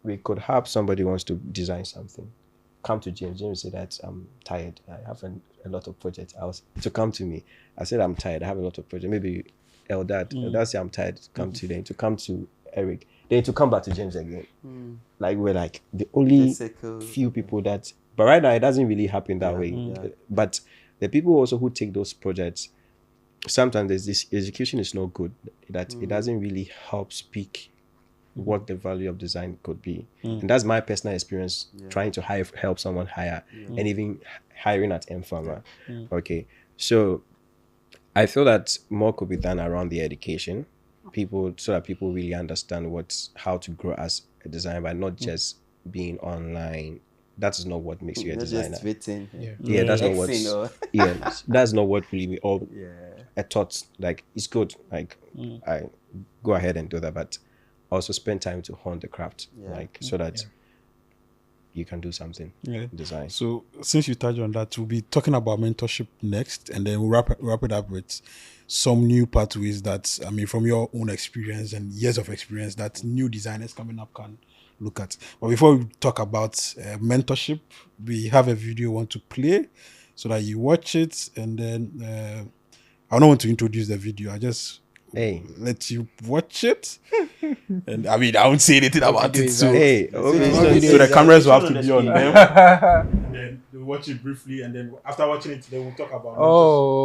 we could have somebody wants to design something, come to James say that I'm tired, I have a lot of projects. To come to me, I said I'm tired, I have a lot of projects. Maybe Eldad say I'm tired, come to them, to come to Eric, then to come back to James again. Like we're like the only few people that, but right now it doesn't really happen that way. But the people also who take those projects, sometimes there's this execution is not good, that it doesn't really help speak what the value of design could be. And that's my personal experience trying to help someone hire, and even hiring at M-Pharma. Okay, so I feel that more could be done around the education, so that people really understand how to grow as a designer, but not just being online. That's not what makes you a designer. That's not what. That's not what really all. I thought like it's good. Like I go ahead and do that, but also spend time to hone the craft, so that you can do something. Design. So since you touched on that, we'll be talking about mentorship next, and then we'll wrap it up with some new pathways that, I mean, from your own experience and years of experience, that new designers coming up can look at. But before we talk about mentorship, we have a video we want to play so that you watch it, and then I don't want to introduce the video. I just let you watch it. And I mean, I won't say anything about it. So, so the cameras will have to be on them. And then we'll watch it briefly, and then after watching it, then we'll talk about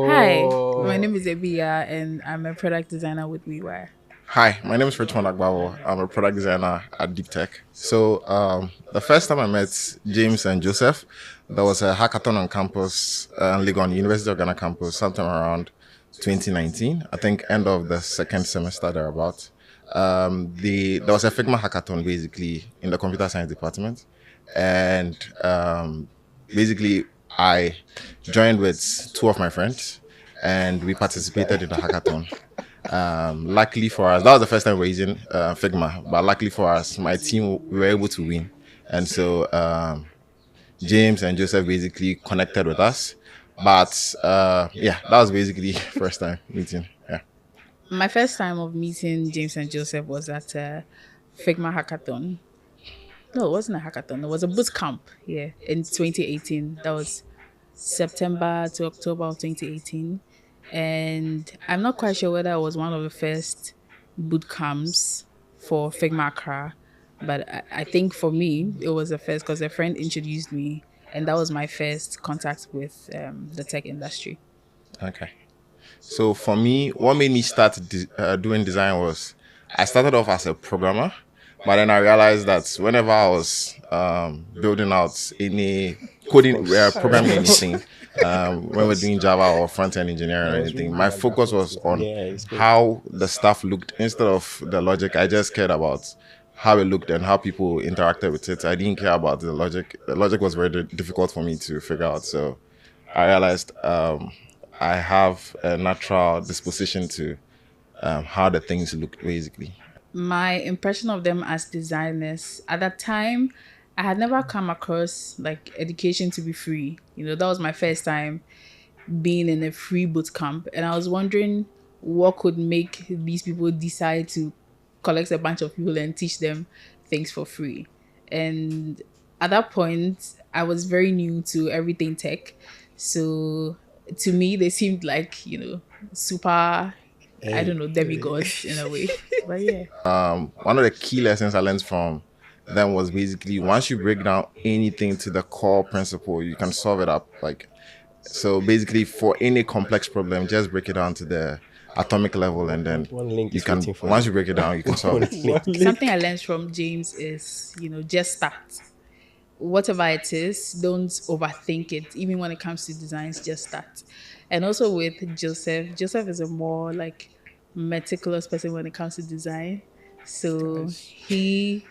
Hi, my name is Ebia, and I'm a product designer with WeWire. Hi, my name is Richmond Agbawo. I'm a product designer at Deep Tech. So the first time I met James and Joseph, there was a hackathon on campus, Legon, University of Ghana campus, sometime around 2019. I think end of the second semester thereabout. There was a Figma hackathon basically in the computer science department, and basically I joined with two of my friends, and we participated in the hackathon. Luckily for us, that was the first time we were using Figma, but luckily for us, my team, we were able to win. And so James and Joseph basically connected with us. But that was basically first time meeting. Yeah. My first time of meeting James and Joseph was at a Figma hackathon. No, it wasn't a hackathon. It was a boot camp, in 2018. That was September to October of 2018. And I'm not quite sure whether it was one of the first boot camps for Figma Accra, but I think for me, it was the first because a friend introduced me, and that was my first contact with the tech industry. Okay. So for me, what made me start doing design was I started off as a programmer, but then I realized that whenever I was building out any coding, programming anything, when we're doing Java or front-end engineering or anything, my focus was on how the stuff looked instead of the logic. I just cared about how it looked and how people interacted with it. I didn't care about the logic. The logic was very difficult for me to figure out. So I realized I have a natural disposition to how the things looked, basically. My impression of them as designers, at that time, I had never come across like education to be free. That was my first time being in a free boot camp. And I was wondering what could make these people decide to collect a bunch of people and teach them things for free. And at that point, I was very new to everything tech. So to me, they seemed like, super, I don't know, demigods in a way. But yeah. One of the key lessons I learned from them was basically once you break down anything to the core principle, you can solve it up. So basically for any complex problem, just break it down to the atomic level, and then you can, once you break it down, you can solve it. Something I learned from James is, just start. Whatever it is, don't overthink it. Even when it comes to designs, just start. And also with Joseph is a more like meticulous person when it comes to design. So he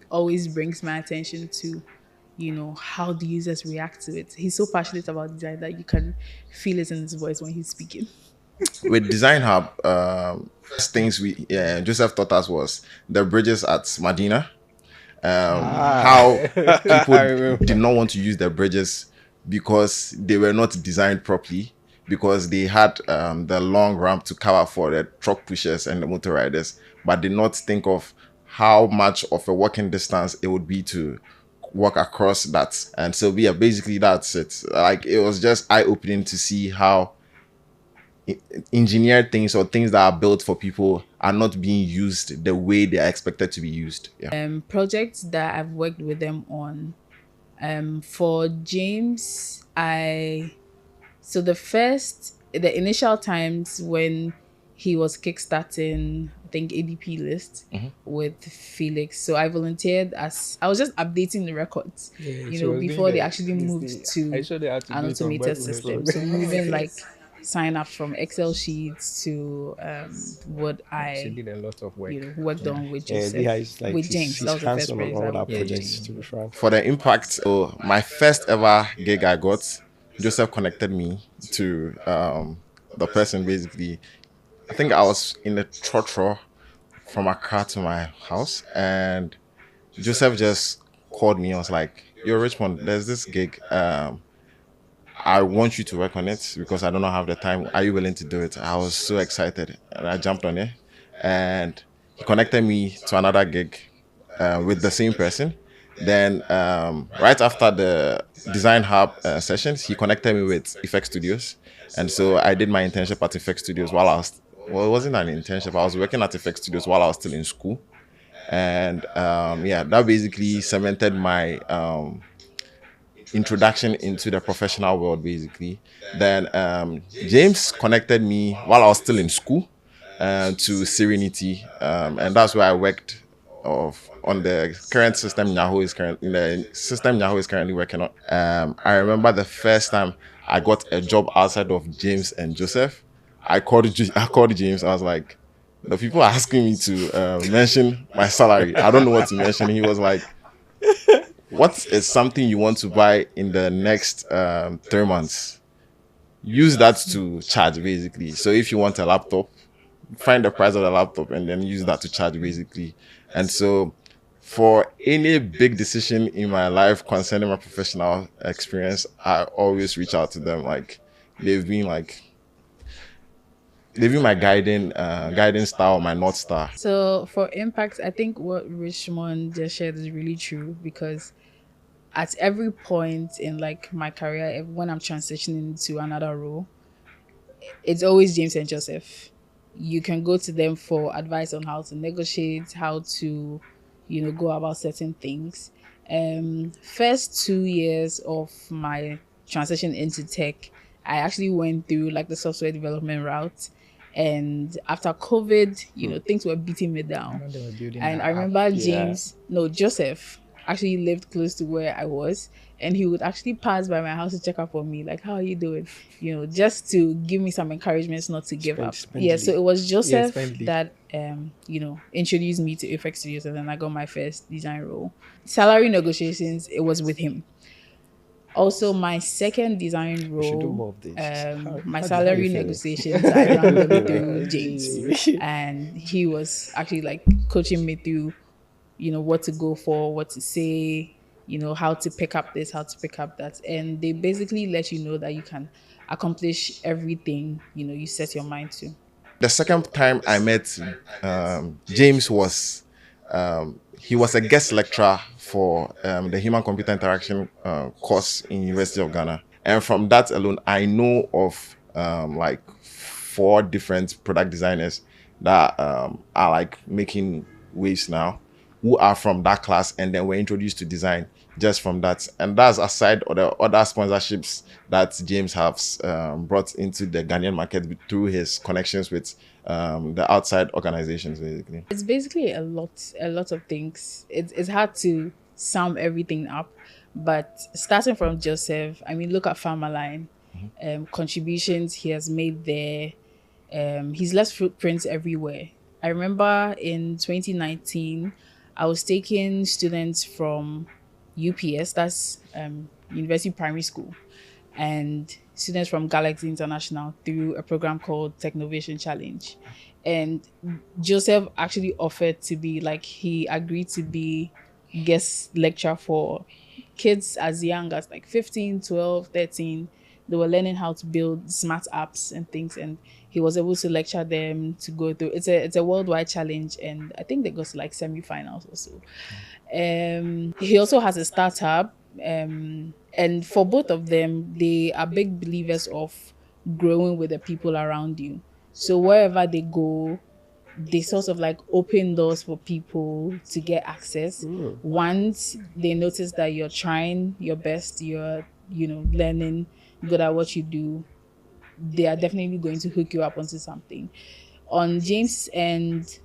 always brings my attention to, how the users react to it. He's so passionate about design that you can feel it in his voice when he's speaking. with Design Hub, first things Joseph taught us was the bridges at Medina. How people did not want to use the bridges because they were not designed properly, because they had the long ramp to cover for the truck pushers and the motor riders, but did not think of how much of a walking distance it would be to walk across that. And so yeah, basically that's it. Like, it was just eye-opening to see how engineered things or things that are built for people are not being used the way they are expected to be used. Yeah. Projects that I've worked with them on. For James, the initial times when he was kickstarting, I think, ADP list with Felix. So I volunteered I was just updating the records, before they actually moved to an automated system. So moving like sign up from Excel sheets to what I did a lot of work. Worked on with Joseph, with He's James. That was the first hands-on on all our project. projects, to be frank. For the impact, so my first ever gig I got, Joseph connected me to the person. Basically, I think I was in the trotro from Accra to my house, and Joseph just called me. I was like, "Yo, Richmond, there's this gig. I want you to work on it because I don't have the time. Are you willing to do it?" I was so excited, and I jumped on it. And he connected me to another gig with the same person. Then right after the Design Hub sessions, he connected me with Effect Studios. And so I did my internship at Effect Studios while I was, well, it wasn't an internship. I was working at Effect Studios while I was still in school. And that basically cemented my introduction into the professional world, basically. Then James connected me while I was still in school to Serenity. And that's where I worked on the current system Yahoo is currently working on. I remember the first time I got a job outside of James and Joseph. I called James. I was like, the people are asking me to mention my salary. I don't know what to mention. He was like, what is something you want to buy in the next 3 months? Use that to charge, basically. So if you want a laptop, find the price of the laptop and then use that to charge, basically. And so for any big decision in my life concerning my professional experience, I always reach out to them. Like, they've been my guiding star, my North Star. So for impact, I think what Richmond just shared is really true, because at every point in like my career, when I'm transitioning to another role, it's always James and Joseph. You can go to them for advice on how to negotiate, how to, go about certain things. First 2 years of my transition into tech, I actually went through like the software development route. And after COVID, things were beating me down. And I remember Joseph actually lived close to where I was, and he would actually pass by my house to check up on me, like, how are you doing? Just to give me some encouragements not to give up. So it was Joseph that introduced me to Effect Studios, and then I got my first design role. Salary negotiations, it was with him. Also, my second design role, my salary negotiations, I ran them through James, and he was actually like coaching me through, what to go for, what to say, how to pick up this, how to pick up that, and they basically let you know that you can accomplish everything you set your mind to. The second time I met James was he was a guest lecturer for the Human Computer Interaction course in University of Ghana. And from that alone, I know of like 4 different product designers that are like making waves now, who are from that class, and then were introduced to design just from that. And that's aside of the other sponsorships that James has brought into the Ghanaian market through his connections with the outside organizations, basically. It's basically a lot of things. It's hard to sum everything up, but starting from Joseph, I mean, look at Pharmaline, contributions he has made there. He's left footprints everywhere. I remember in 2019, I was taking students from UPS, that's University Primary School, and students from Galaxy International through a program called Technovation Challenge. And Joseph actually offered to be he agreed to be guest lecturer for kids as young as 15, 12, 13. They were learning how to build smart apps and things, and he was able to lecture them to go through. It's a worldwide challenge, and I think they got to semi-finals or so. He also has a startup, and for both of them, they are big believers of growing with the people around you. So wherever they go, they sort of open doors for people to get access. Once they notice that you're trying your best, you're learning, good at what you do, they are definitely going to hook you up onto something. On James' end,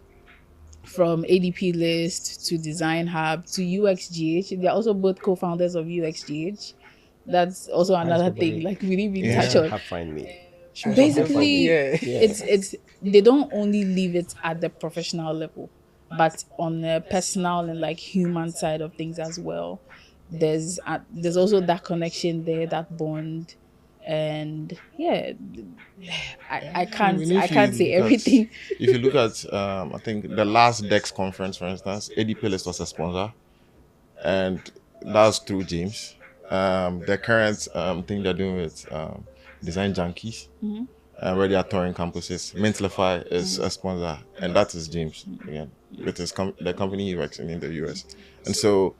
from ADP List to Design Hub to UXGH, they're also both co-founders of UXGH. That's also another thing we didn't really touch on. Find me. Basically, Yeah. it's they don't only leave it at the professional level, but on the personal and human side of things as well. There's also that connection there, that bond, and yeah, I can't say everything. If you look at, I think the last DEX conference, for instance, ADP List was a sponsor, and that was through James. The current thing they're doing with Design Junkies, where they are touring campuses, Mentlify is a sponsor, and that is James again with his the company he works in the US, and so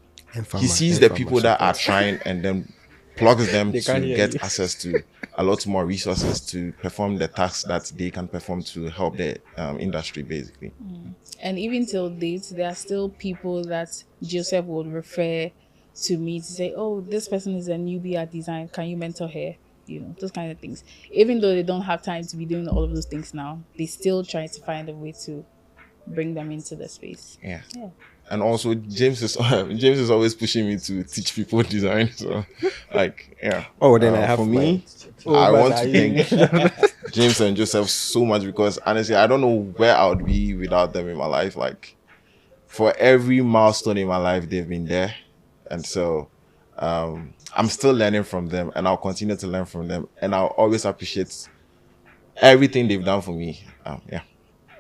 he sees the people that are trying and then plugs them to get access to a lot more resources to perform the tasks that they can perform to help the industry basically. And even till date, there are still people that Joseph would refer to me to say, oh, this person is a newbie at design, can you mentor her? Those kind of things. Even though they don't have time to be doing all of those things now, they still try to find a way to bring them into the space. Yeah. And also James is always pushing me to teach people design. So Oh, then I have for me, I want to thank James and Joseph so much, because honestly I don't know where I would be without them in my life. For every milestone in my life, they've been there. And so I'm still learning from them, and I'll continue to learn from them, and I'll always appreciate everything they've done for me.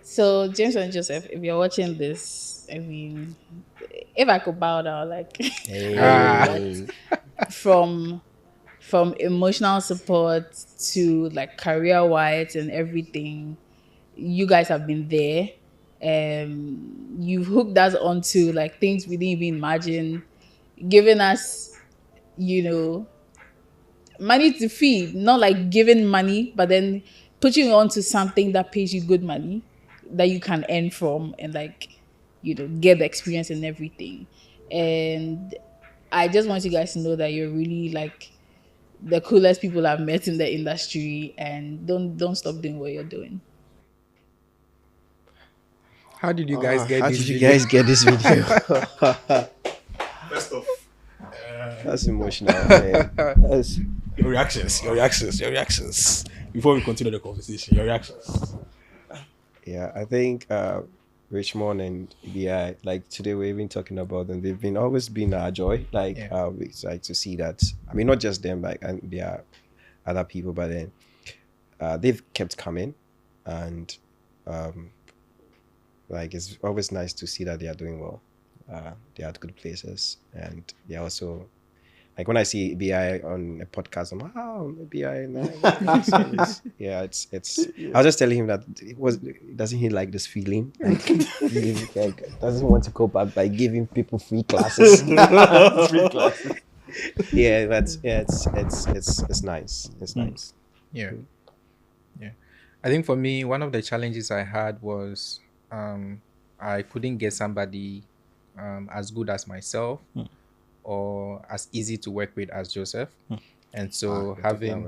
So James and Joseph, if you're watching this, I mean, if I could bow down, from emotional support to career wise and everything, you guys have been there. You've hooked us onto things we didn't even imagine, giving us money to feed, not giving money, but then putting you onto something that pays you good money that you can earn from and get the experience and everything. And I just want you guys to know that you're really the coolest people I've met in the industry, and don't stop doing what you're doing. How did you guys get How this did you video? guys get this video? First off, That's emotional, man. That's your reactions. Before we continue the conversation, your reactions. Yeah, I think Richmond and BI, today we're even talking about them. They've always been our joy. It's to see that. I mean, not just them, and there are other people, but then they've kept coming, and it's always nice to see that they are doing well. They are at good places, and they are also. When I see BI on a podcast, I'm like, oh, BI. Nice. Yeah, it's. I was just telling him that doesn't he like this feeling? Doesn't want to cope up by giving people free classes. Yeah, it's nice. It's nice. Yeah. I think for me, one of the challenges I had was I couldn't get somebody as good as myself. Or as easy to work with as Joseph, and so having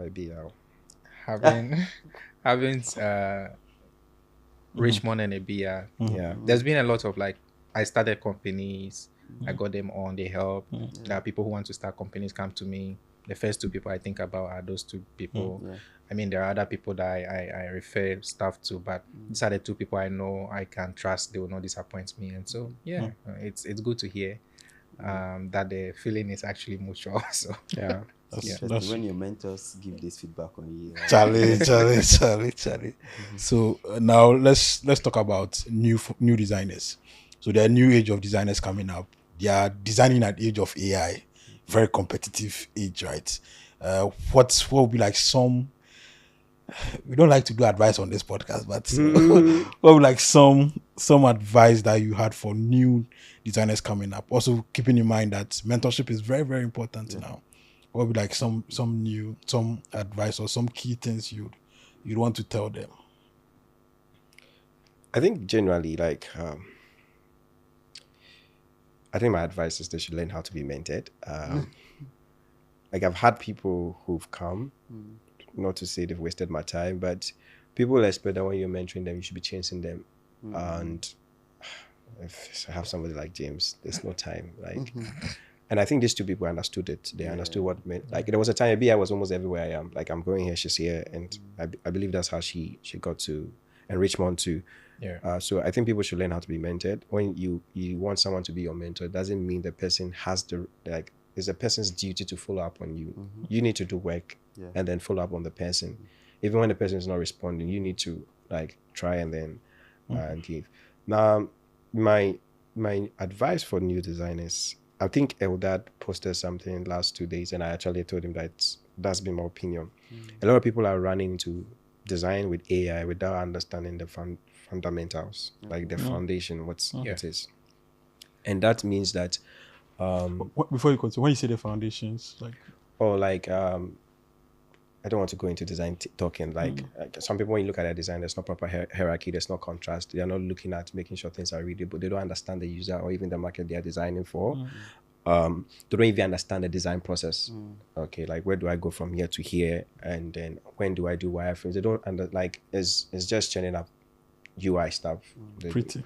Richmond and Abia, there's been a lot of I started companies, I got them on, they help. There are people who want to start companies come to me. The first two people I think about are those two people. I mean, there are other people that I refer stuff to, but these are the two people I know I can trust. They will not disappoint me, and so it's good to hear that the feeling is actually mutual. So Yeah. Interesting when your mentors give this feedback on you. Charlie. So now let's talk about new designers. So there are new age of designers coming up. They are designing at the age of AI, very competitive age, right? What would be like some? We don't like to do advice on this podcast, but what would like some advice that you had for new designers coming up? Also keeping in mind that mentorship is very, very important now. What would be like some advice or some key things you'd want to tell them? I think generally, like, I think my advice is they should learn how to be mentored. Like, I've had people who've come, not to say they've wasted my time, but people expect that when you're mentoring them, you should be chasing them. And if I have somebody like James, there's no time. Like, and I think these two people understood it. They understood what it meant. Like, there was a time I was almost everywhere I am. Like, I'm going here, she's here, and I believe that's how she got to Richmond too. yeah, So I think people should learn how to be mentored. When you want someone to be your mentor, it doesn't mean the person has the it's a person's duty to follow up on you. You need to do work and then follow up on the person. Even when the person is not responding, you need to like try and then give. Now, my advice for new designers, I think Eldad posted something last 2 days, and I actually told him that's been my opinion. A lot of people are running to design with AI without understanding the fundamentals, like the foundation, what it is. And that means that Before you continue, when you say the foundations, like I don't want to go into design talking. Like some people, when you look at their design, there's no proper hierarchy, there's no contrast. They are not looking at making sure things are readable. They don't understand the user or even the market they are designing for. They don't even understand the design process. Okay, like where do I go from here to here, and then when do I do wireframes? They don't it's just churning up UI stuff. Pretty.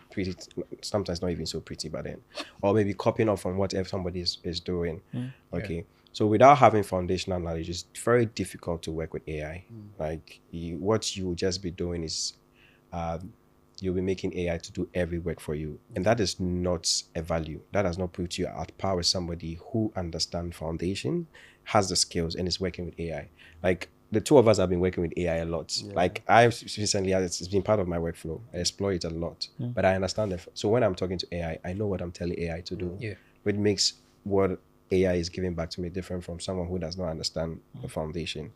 Sometimes not even so pretty, but then, or maybe copying off from whatever somebody is doing. Okay. So without having foundational knowledge, it's very difficult to work with AI. Like what you will just be doing is you'll be making AI to do every work for you. And that is not a value. That does not put you at par with somebody who understands foundation, has the skills, and is working with AI. Like the two of us have been working with AI a lot. Like I've recently, it's been part of my workflow. I explore it a lot, but I understand it. So when I'm talking to AI, I know what I'm telling AI to do. Which makes what AI is giving back to me different from someone who does not understand the foundation.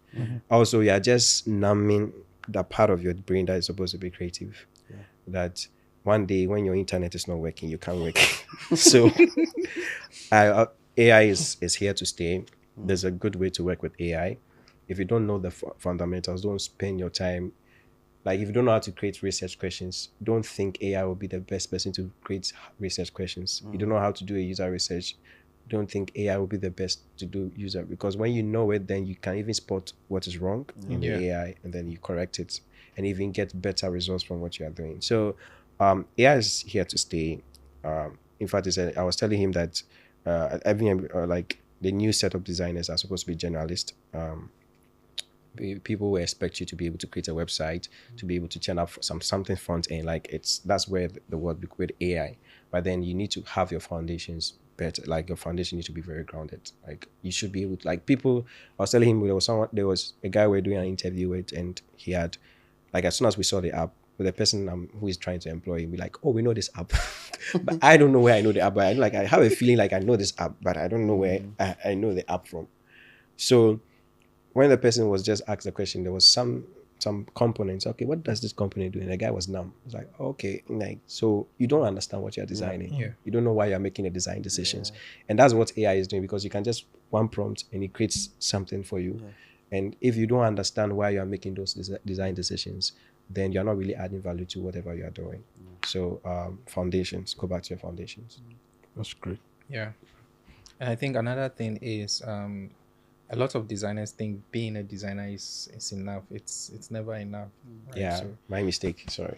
Also, you're just numbing that part of your brain that is supposed to be creative. That one day when your internet is not working, you can't work. So AI is here to stay. There's a good way to work with AI. If you don't know the fundamentals, don't spend your time. Like if you don't know how to create research questions, don't think AI will be the best person to create research questions. You don't know how to do a user research, don't think AI will be the best to do user, because when you know it, then you can even spot what is wrong in the AI, and then you correct it and even get better results from what you are doing. So AI is here to stay. In fact, I was telling him that like the new set of designers are supposed to be generalists. People will expect you to be able to create a website, to be able to turn up something front end. Like that's where the world with AI. But then you need to have your foundations better. Like your foundation needs to be very grounded. Like you should be able to, like people. I was telling him there was a guy we were doing an interview with, and he had, like, as soon as we saw the app, with the person who is trying to employ him, be like, oh, we know this app, but I don't know where I know the app. But I have a feeling like I know this app, but I don't know where I know the app from. So when the person was just asked the question, there was some components. Okay, what does this component do? And the guy was numb. It's like, okay, like, so you don't understand what you're designing. You don't know why you're making the design decisions. And that's what AI is doing, because you can just one prompt and it creates something for you. And if you don't understand why you're making those design decisions, then you're not really adding value to whatever you're doing. So foundations, go back to your foundations. That's great. Yeah. And I think another thing is a lot of designers think being a designer is enough. It's never enough. Right? Yeah, so, my mistake. Sorry.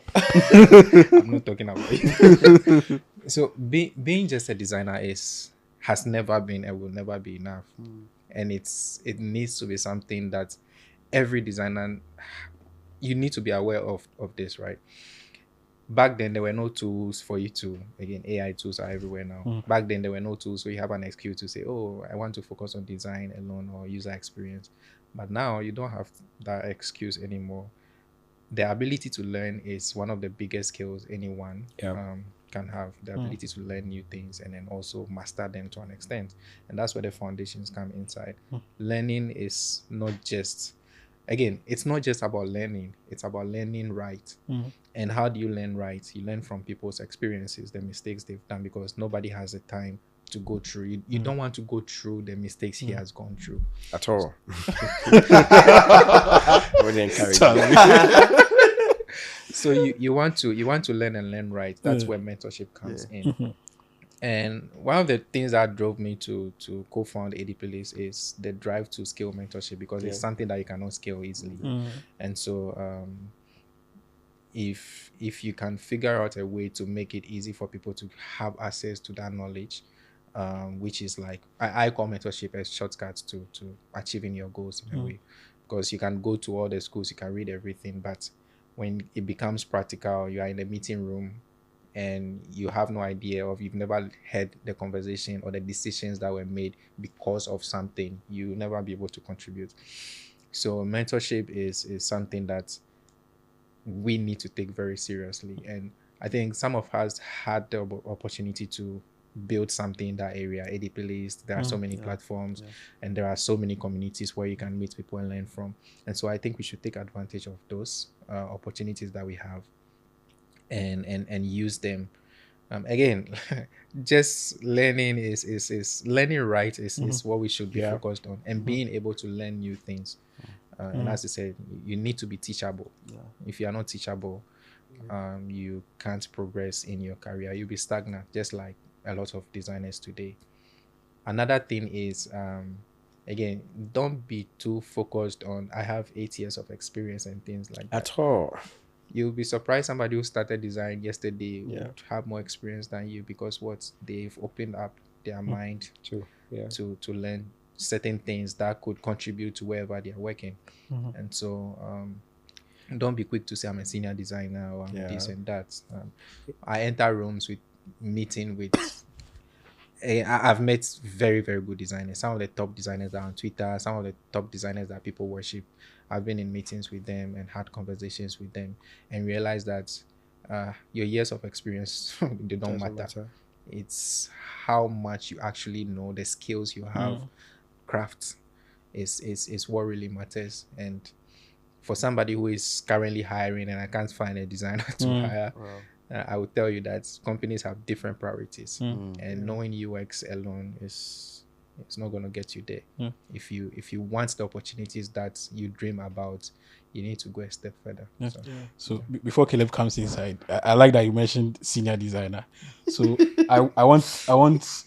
I'm not talking about you. So being just a designer has never been and will never be enough. And it needs to be something that every designer, you need to be aware of this, right? back then there were no tools for you to, again, AI tools are everywhere now. Back then there were no tools, so you have an excuse to say, oh, I want to focus on design alone or user experience. But now you don't have that excuse anymore. The ability to learn is one of the biggest skills anyone can have, the ability to learn new things and then also master them to an extent. And that's where the foundations come inside. Learning is not just, again, it's not just about learning, it's about learning right. And how do you learn right? You learn from people's experiences, the mistakes they've done, because nobody has the time to go through. You don't want to go through the mistakes he has gone through. At all. I would encourage you. So you want to learn and learn right. That's where mentorship comes in. And one of the things that drove me to co-found AD Police is the drive to scale mentorship, because it's something that you cannot scale easily. And so if you can figure out a way to make it easy for people to have access to that knowledge, which is like, I call mentorship as shortcuts to achieving your goals in a way, because you can go to all the schools, you can read everything, but when it becomes practical, you are in a meeting room and you have no idea, or you've never heard the conversation or the decisions that were made because of something, you'll never be able to contribute. So mentorship is something that we need to take very seriously. And I think some of us had the opportunity to build something in that area. AD Police, there are so many platforms and there are so many communities where you can meet people and learn from. And so I think we should take advantage of those opportunities that we have and use them. Again, just learning is learning right is what we should be focused on, and being able to learn new things. And as I said, you need to be teachable. If you are not teachable, you can't progress in your career. You'll be stagnant, just like a lot of designers today. Another thing is, again, don't be too focused on, I have 8 years of experience and things like that. At all. You'll be surprised somebody who started design yesterday would have more experience than you, because they've opened up their mind to learn certain things that could contribute to wherever they're working. And so don't be quick to say I'm a senior designer or I'm this and that. I enter rooms with meeting with I've met very, very good designers. Some of the top designers that are on Twitter, some of the top designers that people worship. I've been in meetings with them and had conversations with them and realized that your years of experience, they don't matter. It's how much you actually know, the skills you have, craft is what really matters. And for somebody who is currently hiring and I can't find a designer to hire, I would tell you that companies have different priorities, and knowing UX alone it's not going to get you there. If you want the opportunities that you dream about, you need to go a step further. So before Caleb comes inside, I like that you mentioned senior designer. So I want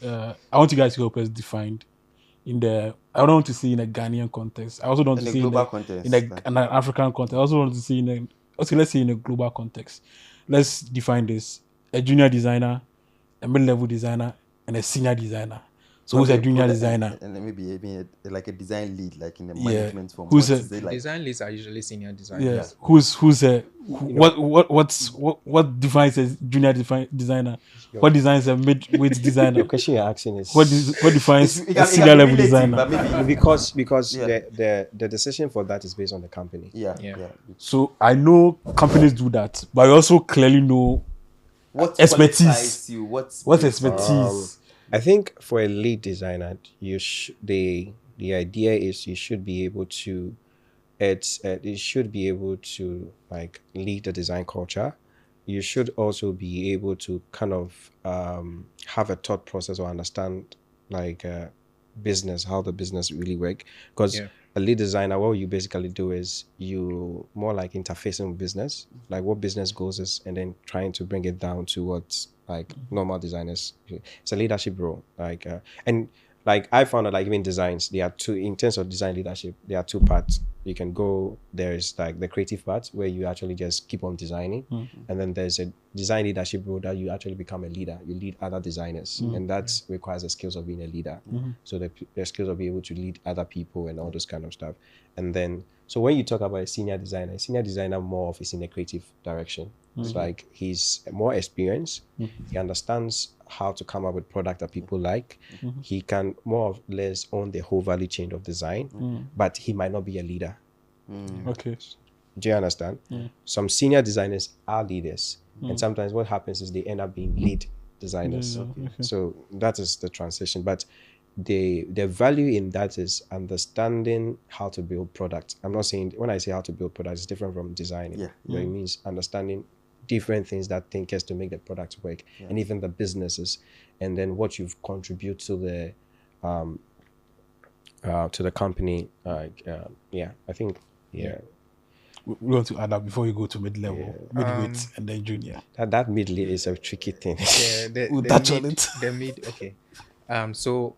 you guys to help us define in the, I don't want to see in a Ghanaian context. I also don't want to see in an African context. I also want to see let's say in a global context. Let's define this: a junior designer, a mid-level designer, and a senior designer. So who's a junior designer? And maybe like a design lead, like in the management form. Design leads are usually senior designers. What defines a junior designer? What defines a mid-weight designer? The question you're asking is what defines a senior level designer? Because the decision for that is based on the company. So I know companies do that, but I also clearly know what expertise. What's expertise? I think for a lead designer, the idea is you should be able to, it should be able to like lead the design culture. You should also be able to kind of have a thought process or understand like business, how the business really work. Because a lead designer, what you basically do is you more like interfacing with business, like what business goals is, and then trying to bring it down to what like normal designers. It's a leadership role, like and like I found that like even designs, there are two, in terms of design leadership, there are two parts. You can go, there's like the creative part where you actually just keep on designing, and then there's a design leadership role that you actually become a leader. You lead other designers, and that requires the skills of being a leader. So the skills of being able to lead other people and all those kind of stuff. And then so when you talk about a senior designer more of is in a creative direction. It's like he's more experienced. He understands how to come up with product that people like. He can more or less own the whole value chain of design, but he might not be a leader. Okay. Do you understand? Some senior designers are leaders, and sometimes what happens is they end up being lead designers. So that is the transition. But the value in that is understanding how to build products. I'm not saying, when I say how to build products, it's different from designing. It means understanding different things that thinkers to make the products work, and even the businesses, and then what you've contributed to the company. I think We want to add up before you go to mid-level, mid-weight, and then junior. that mid is a tricky thing. We'll touch on it. The mid, okay. So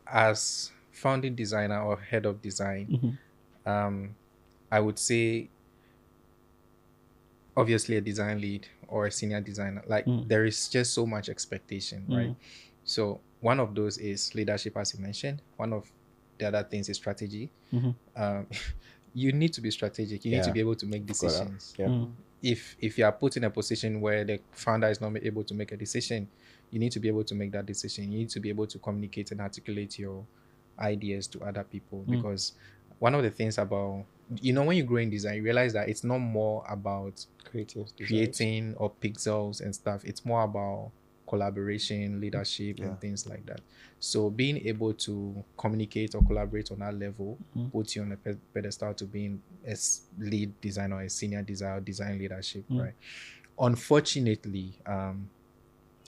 as founding designer or head of design, I would say obviously a design lead or a senior designer, like there is just so much expectation, right? So one of those is leadership, as you mentioned. One of the other things is strategy. You need to be strategic. You need to be able to make decisions. If you are put in a position where the founder is not able to make a decision, you need to be able to make that decision. You need to be able to communicate and articulate your ideas to other people, because one of the things about, when you grow in design, you realize that it's not more about creating or pixels and stuff. It's more about collaboration, leadership, and things like that. So being able to communicate or collaborate on that level puts you on a pedestal to being a lead designer, a senior designer, design leadership, right? Unfortunately,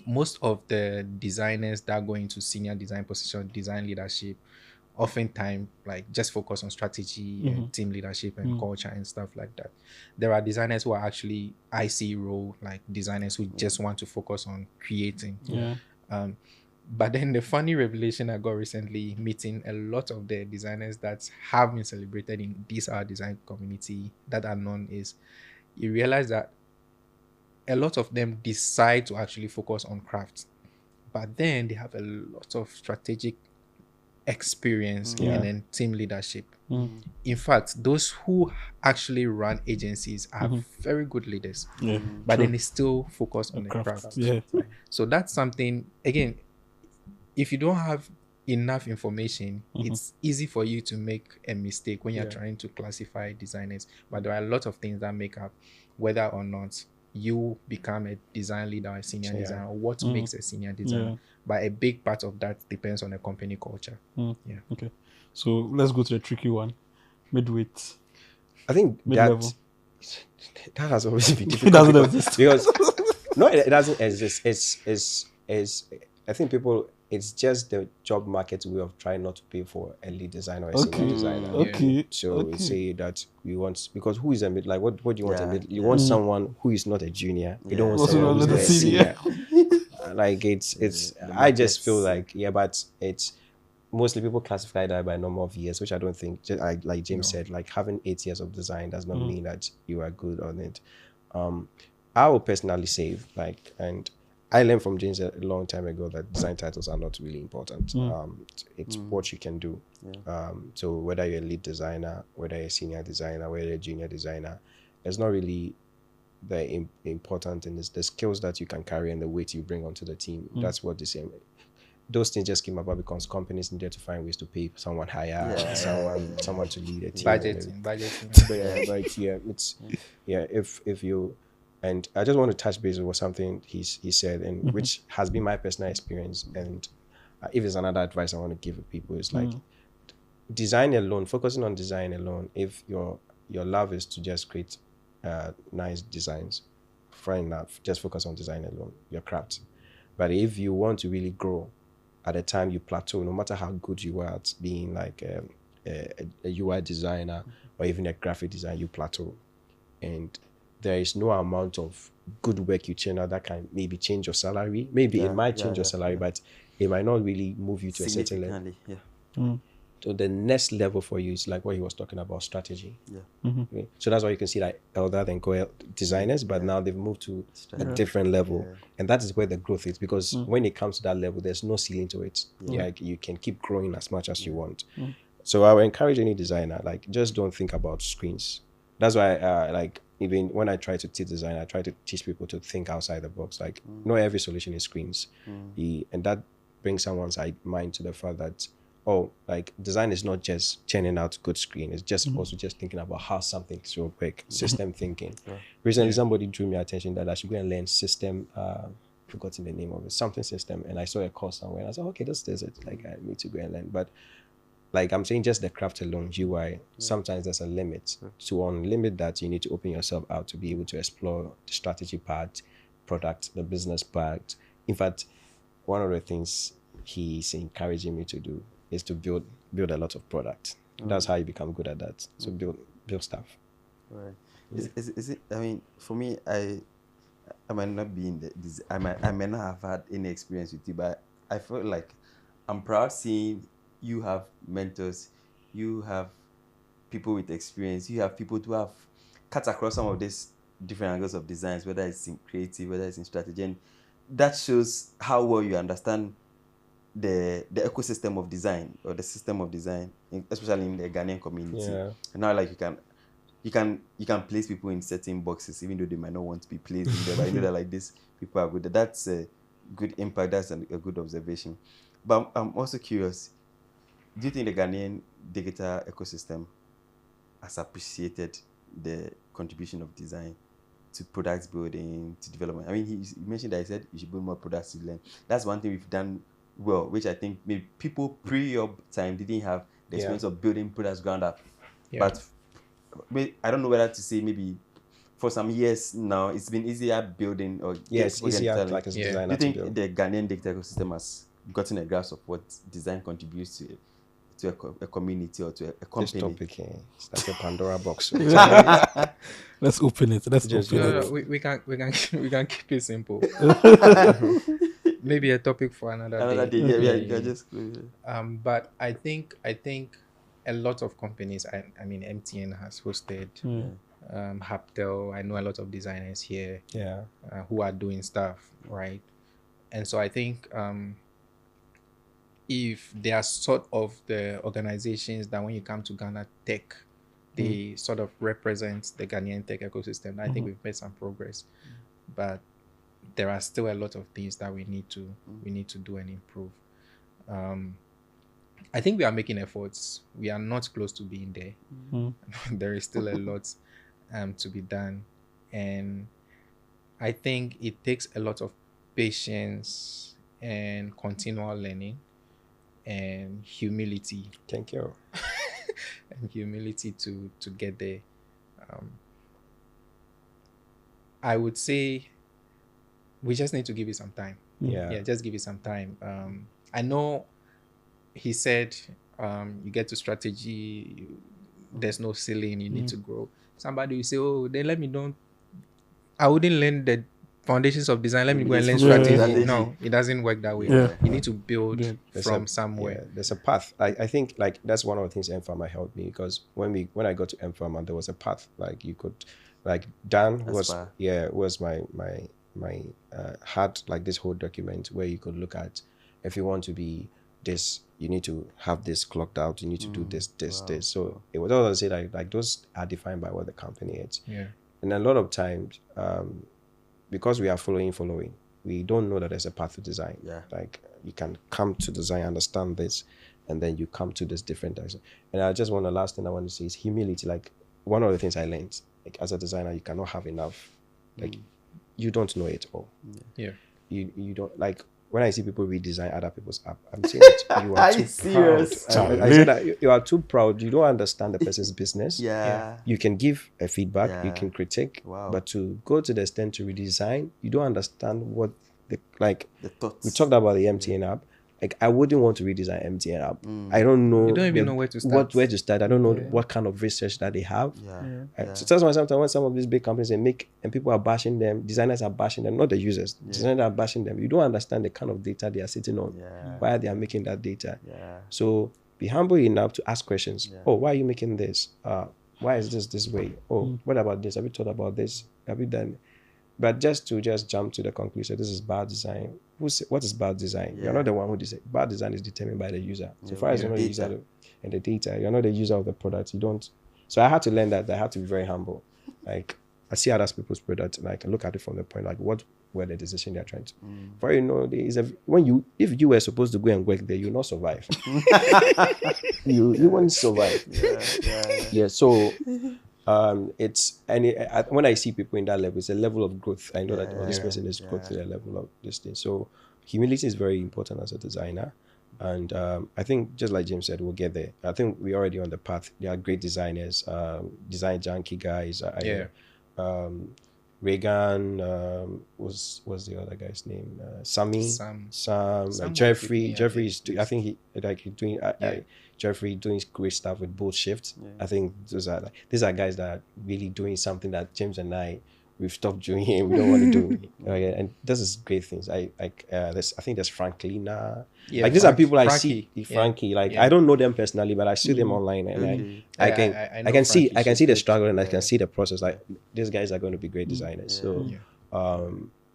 most of the designers that go into senior design position, design leadership, oftentimes like just focus on strategy and team leadership and culture and stuff like that. There are designers who are actually IC role, like designers who just want to focus on creating. But then the funny revelation I got recently, meeting a lot of the designers that have been celebrated in this our design community that are known, is you realize that a lot of them decide to actually focus on craft, but then they have a lot of strategic experience and then team leadership. In fact, those who actually run agencies are very good leaders, but then they still focus on the craft. So that's something, again, if you don't have enough information, it's easy for you to make a mistake when you're trying to classify designers. But there are a lot of things that make up whether or not you become a design leader or a senior designer, or what makes a senior designer. But a big part of that depends on the company culture. Okay. So let's go to the tricky one. Midweight. I think mid-level. that has always been difficult. because no, it doesn't exist. I think people, it's just the job market way of trying not to pay for a lead designer or a senior designer. So we say that we want, because who is a mid, like what do you want a mid? You want someone who is not a junior. You don't want someone who's a senior. Like it's I just feel like, but it's mostly people classify that by number of years, which I don't think, like James said, like having 8 years of design does not mean that you are good on it. I will personally say, like, and I learned from James a long time ago that design titles are not really important. It's what you can do. So whether you're a lead designer, whether you're a senior designer, whether you're a junior designer, it's not really the important thing. Is the skills that you can carry and the weight you bring onto the team. That's what the same. Those things just came about because companies needed to find ways to pay someone higher, someone to lead a team. Budgeting. If you. And I just want to touch base with something he said, and which has been my personal experience. And if it's another advice I want to give people, is like design alone, focusing on design alone. If your love is to just create nice designs, fair enough, just focus on design alone, your craft. But if you want to really grow, at the time you plateau, no matter how good you are at being like a UI designer or even a graphic designer, you plateau. And there is no amount of good work you churn out that can maybe change your salary. Maybe it might change your salary, but it might not really move you to a certain level. So the next level for you is like what he was talking about, strategy. Okay? So that's why you can see like elder than designers, but now they've moved to a different level. And that is where the growth is, because when it comes to that level, there's no ceiling to it. Like you can keep growing as much as you want. So I would encourage any designer, like, just don't think about screens. That's why even when I try to teach design, I try to teach people to think outside the box. Like, not every solution is screens. And that brings someone's mind to the fact that, oh, like design is not just churning out good screen. It's just also just thinking about how something should work, system thinking. Recently, somebody drew me attention that I should go and learn system, forgotten the name of it, something system. And I saw a course somewhere. And I said, okay, this is it. Like, I need to go and learn. But like I'm saying, just the craft alone, UI, sometimes there's a limit. To unlimit that, you need to open yourself out to be able to explore the strategy part, product, the business part. In fact, one of the things he's encouraging me to do is to build a lot of product. That's how you become good at that. So build stuff. Right. Is it? I mean, for me, I might not be in this. I might not have had any experience with you, but I feel like I'm proud seeing you have mentors, you have people with experience, you have people who have cut across some of these different angles of designs, whether it's in creative, whether it's in strategy, and that shows how well you understand the ecosystem of design or the system of design, especially in the Ghanaian community. And now, like you can place people in certain boxes, even though they might not want to be placed in there. But you know that like this, people are good. That's a good impact. That's a good observation. But I'm also curious. Do you think the Ghanaian digital ecosystem has appreciated the contribution of design to products building, to development? I mean, he mentioned that he said you should build more products to learn. That's one thing we've done well, which I think maybe people pre your time didn't have the experience of building products ground up. But I don't know whether to say maybe for some years now it's been easier building or it's easier like as a designer. Do you think the Ghanaian digital ecosystem has gotten a grasp of what design contributes to a community or to a company? This topic, it's like a Pandora box. Let's open it. We can keep it simple. Maybe a topic for another day. Yeah, just but I think a lot of companies. I mean, MTN has hosted Hubtel. I know a lot of designers here. Who are doing stuff, right? And so I think if they are sort of the organizations that when you come to Ghana Tech, they sort of represent the Ghanaian tech ecosystem. I think we've made some progress, but there are still a lot of things that we need to do and improve. I think we are making efforts. We are not close to being there. There is still a lot to be done, and I think it takes a lot of patience and continual learning and humility. Thank you. And humility to get there. I would say we just need to give it some time. Just give it some time. I know he said you get to strategy, there's no ceiling, you need to grow. Somebody will say, oh, then let me don't, I wouldn't learn the foundations of design, let me go and learn strategy. No, it doesn't work that way. You need to build from somewhere. There's a path. I think like that's one of the things M-Pharma helped me, because when I got to M-Pharma, there was a path. Like you could, like Dan was my had like this whole document where you could look at, if you want to be this, you need to have this clocked out, you need to do this. So it was always say like those are defined by what the company is. And a lot of times, because we are following, we don't know that there's a path to design. Like you can come to design, understand this, and then you come to this different direction. And I just want the last thing I want to say is humility. Like one of the things I learned, like as a designer, you cannot have enough. Like you don't know it all. You don't, like when I see people redesign other people's app, I'm saying that you are too serious? proud. I said that you are too proud. You don't understand the person's business. You can give a feedback, you can critique, but to go to the extent to redesign, you don't understand what the thoughts. We talked about the MTN app. Like I wouldn't want to redesign MTN app. I don't know. You don't even know where to start. Where to start. I don't know what kind of research that they have. So that's why sometimes when some of these big companies and people are bashing them, designers are bashing them, not the users. Designers are bashing them. You don't understand the kind of data they are sitting on. Why they are making that data. So be humble enough to ask questions. Oh, why are you making this? Why is this way? Oh, what about this? Have you thought about this? Have you done? But just jump to the conclusion, this is bad design. What is bad design? You're not the one who design. Bad design is determined by the user. So far as you're not the user and the data, you're not the user of the product. You don't. So I had to learn that. I had to be very humble. Like I see other people's product and I can look at it from the point like what were the decision they're trying to. For you know, there is if you were supposed to go and work there, you'll not survive. you won't survive. So it's when I see people in that level, it's a level of growth. I know that this person is growth to the level of this thing. So humility is very important as a designer. And I think just like James said, we'll get there. I think we're already on the path. There are great designers, design junkie guys. Reagan, what's the other guy's name? Sam, Jeffrey. Jeffrey is I think he's doing Jeffrey doing great stuff with both shifts. I think these are guys that are really doing something that James and we've stopped doing it. We don't want to do. And this is great things. I think there's Franklina. These are people I see. Frankie. I don't know them personally, but I see them online, and I can see the struggle, and I can see the process. Like these guys are going to be great designers. So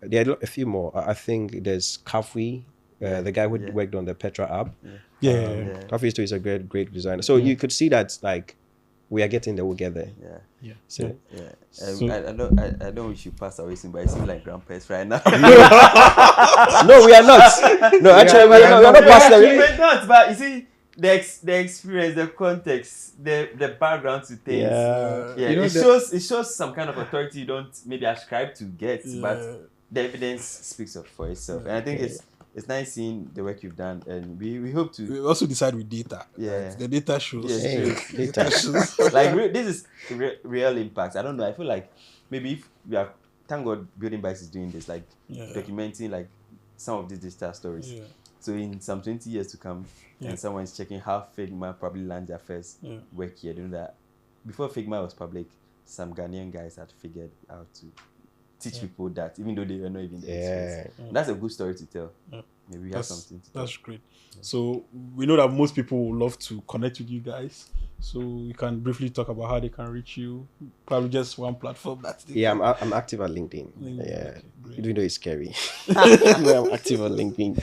there are a few more. I think there's Kafui, the guy who worked on the Petra app. Kafui is a great designer. So you could see that like. We are getting there. We'll get there. So I know we should pass away soon, but it seems like grandpas right now. No, we are not. No, actually, we are not passing away. We're not. But you see, the experience, the context, the background to things. It shows some kind of authority you don't maybe ascribe to get, but the evidence speaks for itself. And I think it's nice seeing the work you've done, and we hope to. We also decide with data. Right? The data shows. Data shows. This is real impact. I don't know. I feel like maybe if we are, thank God, Building Bytes is doing this, like documenting like some of these digital stories. So in some 20 years to come, and someone's checking how Figma probably launched their first work here, doing that. Before Figma was public, some Ghanaian guys had figured out to teach people that, even though they were not even there. That's a good story to tell. Maybe we have something to tell. That's great. So we know that most people would love to connect with you guys. So you can briefly talk about how they can reach you. Probably just one platform. I'm active at LinkedIn. Okay, even though it's scary. I'm active on LinkedIn.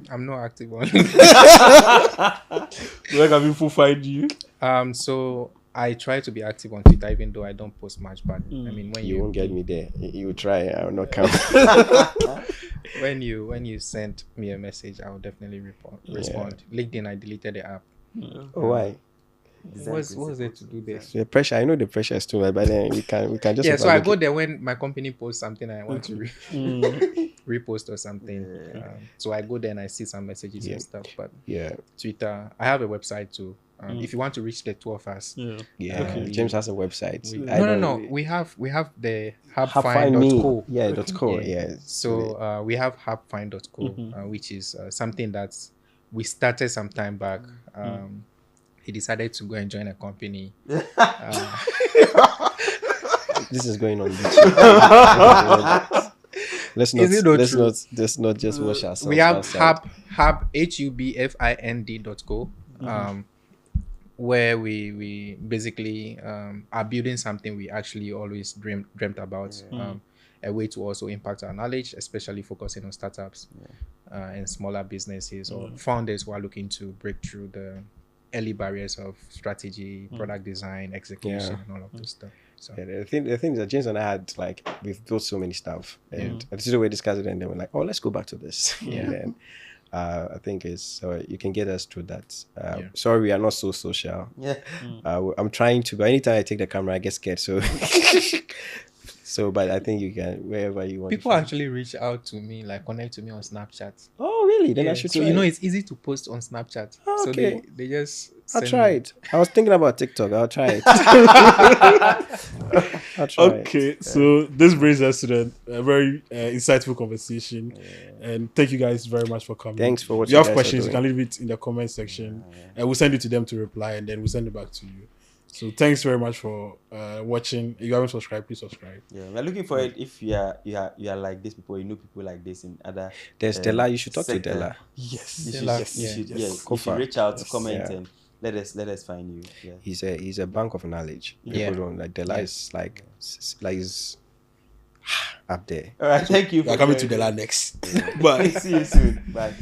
I'm not active on LinkedIn. Where can people find you? So I try to be active on Twitter, even though I don't post much. But I mean, when you won't get me there, you try. I will not come. when you send me a message, I will definitely respond. LinkedIn, I deleted the app. Why? What was there to do there? The pressure. I know the pressure is too much, but then we can just. So I go there when my company posts something I want to repost or something. So I go there and I see some messages and stuff. But Twitter, I have a website too. If you want to reach the two of us, James has a website. No. We have the hubfind.co. .co. So we have hubfind.co, which is something that we started some time back. He decided to go and join a company. This is going on YouTube. Let's not just watch ourselves. We have hubfind.co. Where we basically are building something we actually always dreamt about, a way to also impact our knowledge, especially focusing on startups and smaller businesses or founders who are looking to break through the early barriers of strategy, product design, execution, and all of this stuff. So the thing is that James and I had we've built so many stuff, and this is the way we discussed it, and then we're like, let's go back to this. And then I think you can get us through that. Sorry, we are not so social. I'm trying to, but anytime I take the camera, I get scared. But I think you can, wherever you want. People actually reach out to me, connect to me on Snapchat. Oh, really? Then I should try. So it's easy to post on Snapchat. So they just I'll try it. I was thinking about TikTok. I'll try it. So this brings us to a very insightful conversation. And thank you guys very much for coming. Thanks for watching. If you have questions, you can leave it in the comment section. And we'll send it to them to reply, and then we'll send it back to you. So thanks very much for watching. If you haven't subscribed, please subscribe. We're looking for it. If you are like this, people, you know people like this in other. There's Della. You should talk to Della. Yes. You should reach out, comment, and let us find you. He's a bank of knowledge. People don't Della is is up there. All right. Thank you. We're coming to Della next. Bye. See you soon. Bye.